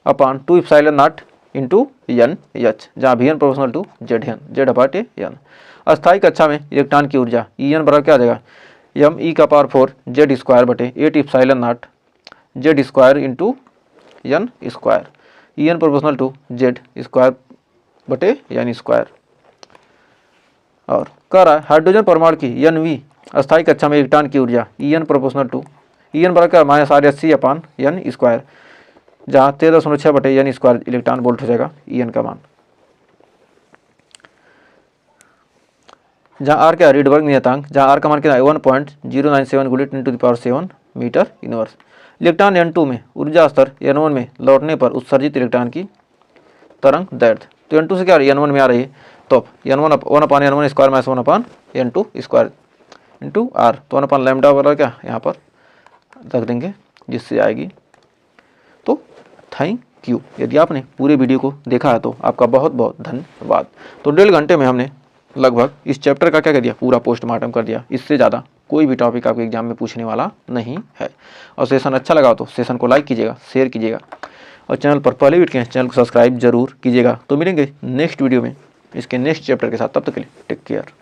upon 2 epsilon not into NH, जहाँ Vn proportional to ZN Z upon N। अस्थायी कक्षा में इलेक्ट्रॉन की ऊर्जा En बराबर क्या आ जाएगा ME का पावर 4 Z स्क्वायर बटे 8 epsilon nought Z square into N square En proportional to Z square बटे N स्क्वायर। और कह रहा है हाइड्रोजन परमाणु की NV अस्थायी कक्षा में इलेक्ट्रॉन की ऊर्जा En प्रोपोर्शनल टू En बराबर क्या माइनस R80 अपान N स्क्वायर, जहाँ 13.6 बटे N स्क्वायर इलेक्ट्रॉन वोल्ट हो जाएगा En का मान, जहाँ R क्या रीडबर्ग नियतांक, जहाँ R का मान कितना है 1.097 गुणित 10⁻⁷ मीटर इनवर्स। इलेक्ट्रॉन N2 में ऊर्जा स्तर N1 में लौटने पर उत्सर्जित इलेक्ट्रॉन की तरंग दैर्ध्य, तो N2 से क्या N1 में आ रही है तो N1 1 अपान N1 स्क्वायर माइनस 1 अपान N2 स्क्वायर इंटू R, तो 1 अपान लैम्डा वाला क्या यहाँ पर रख देंगे जिससे आएगी। तो थैंक यू, यदि आपने पूरे वीडियो को देखा है तो आपका बहुत बहुत धन्यवाद। तो 1.5 घंटे में हमने लगभग इस चैप्टर का क्या कर दिया, पूरा पोस्टमार्टम कर दिया। इससे ज़्यादा कोई भी टॉपिक आपके एग्जाम में पूछने वाला नहीं है। और सेशन अच्छा लगा तो सेशन को लाइक कीजिएगा, शेयर कीजिएगा और चैनल पर पहले भी चैनल को सब्सक्राइब जरूर कीजिएगा। तो मिलेंगे नेक्स्ट वीडियो में इसके नेक्स्ट चैप्टर के साथ, तब तक के लिए टेक केयर।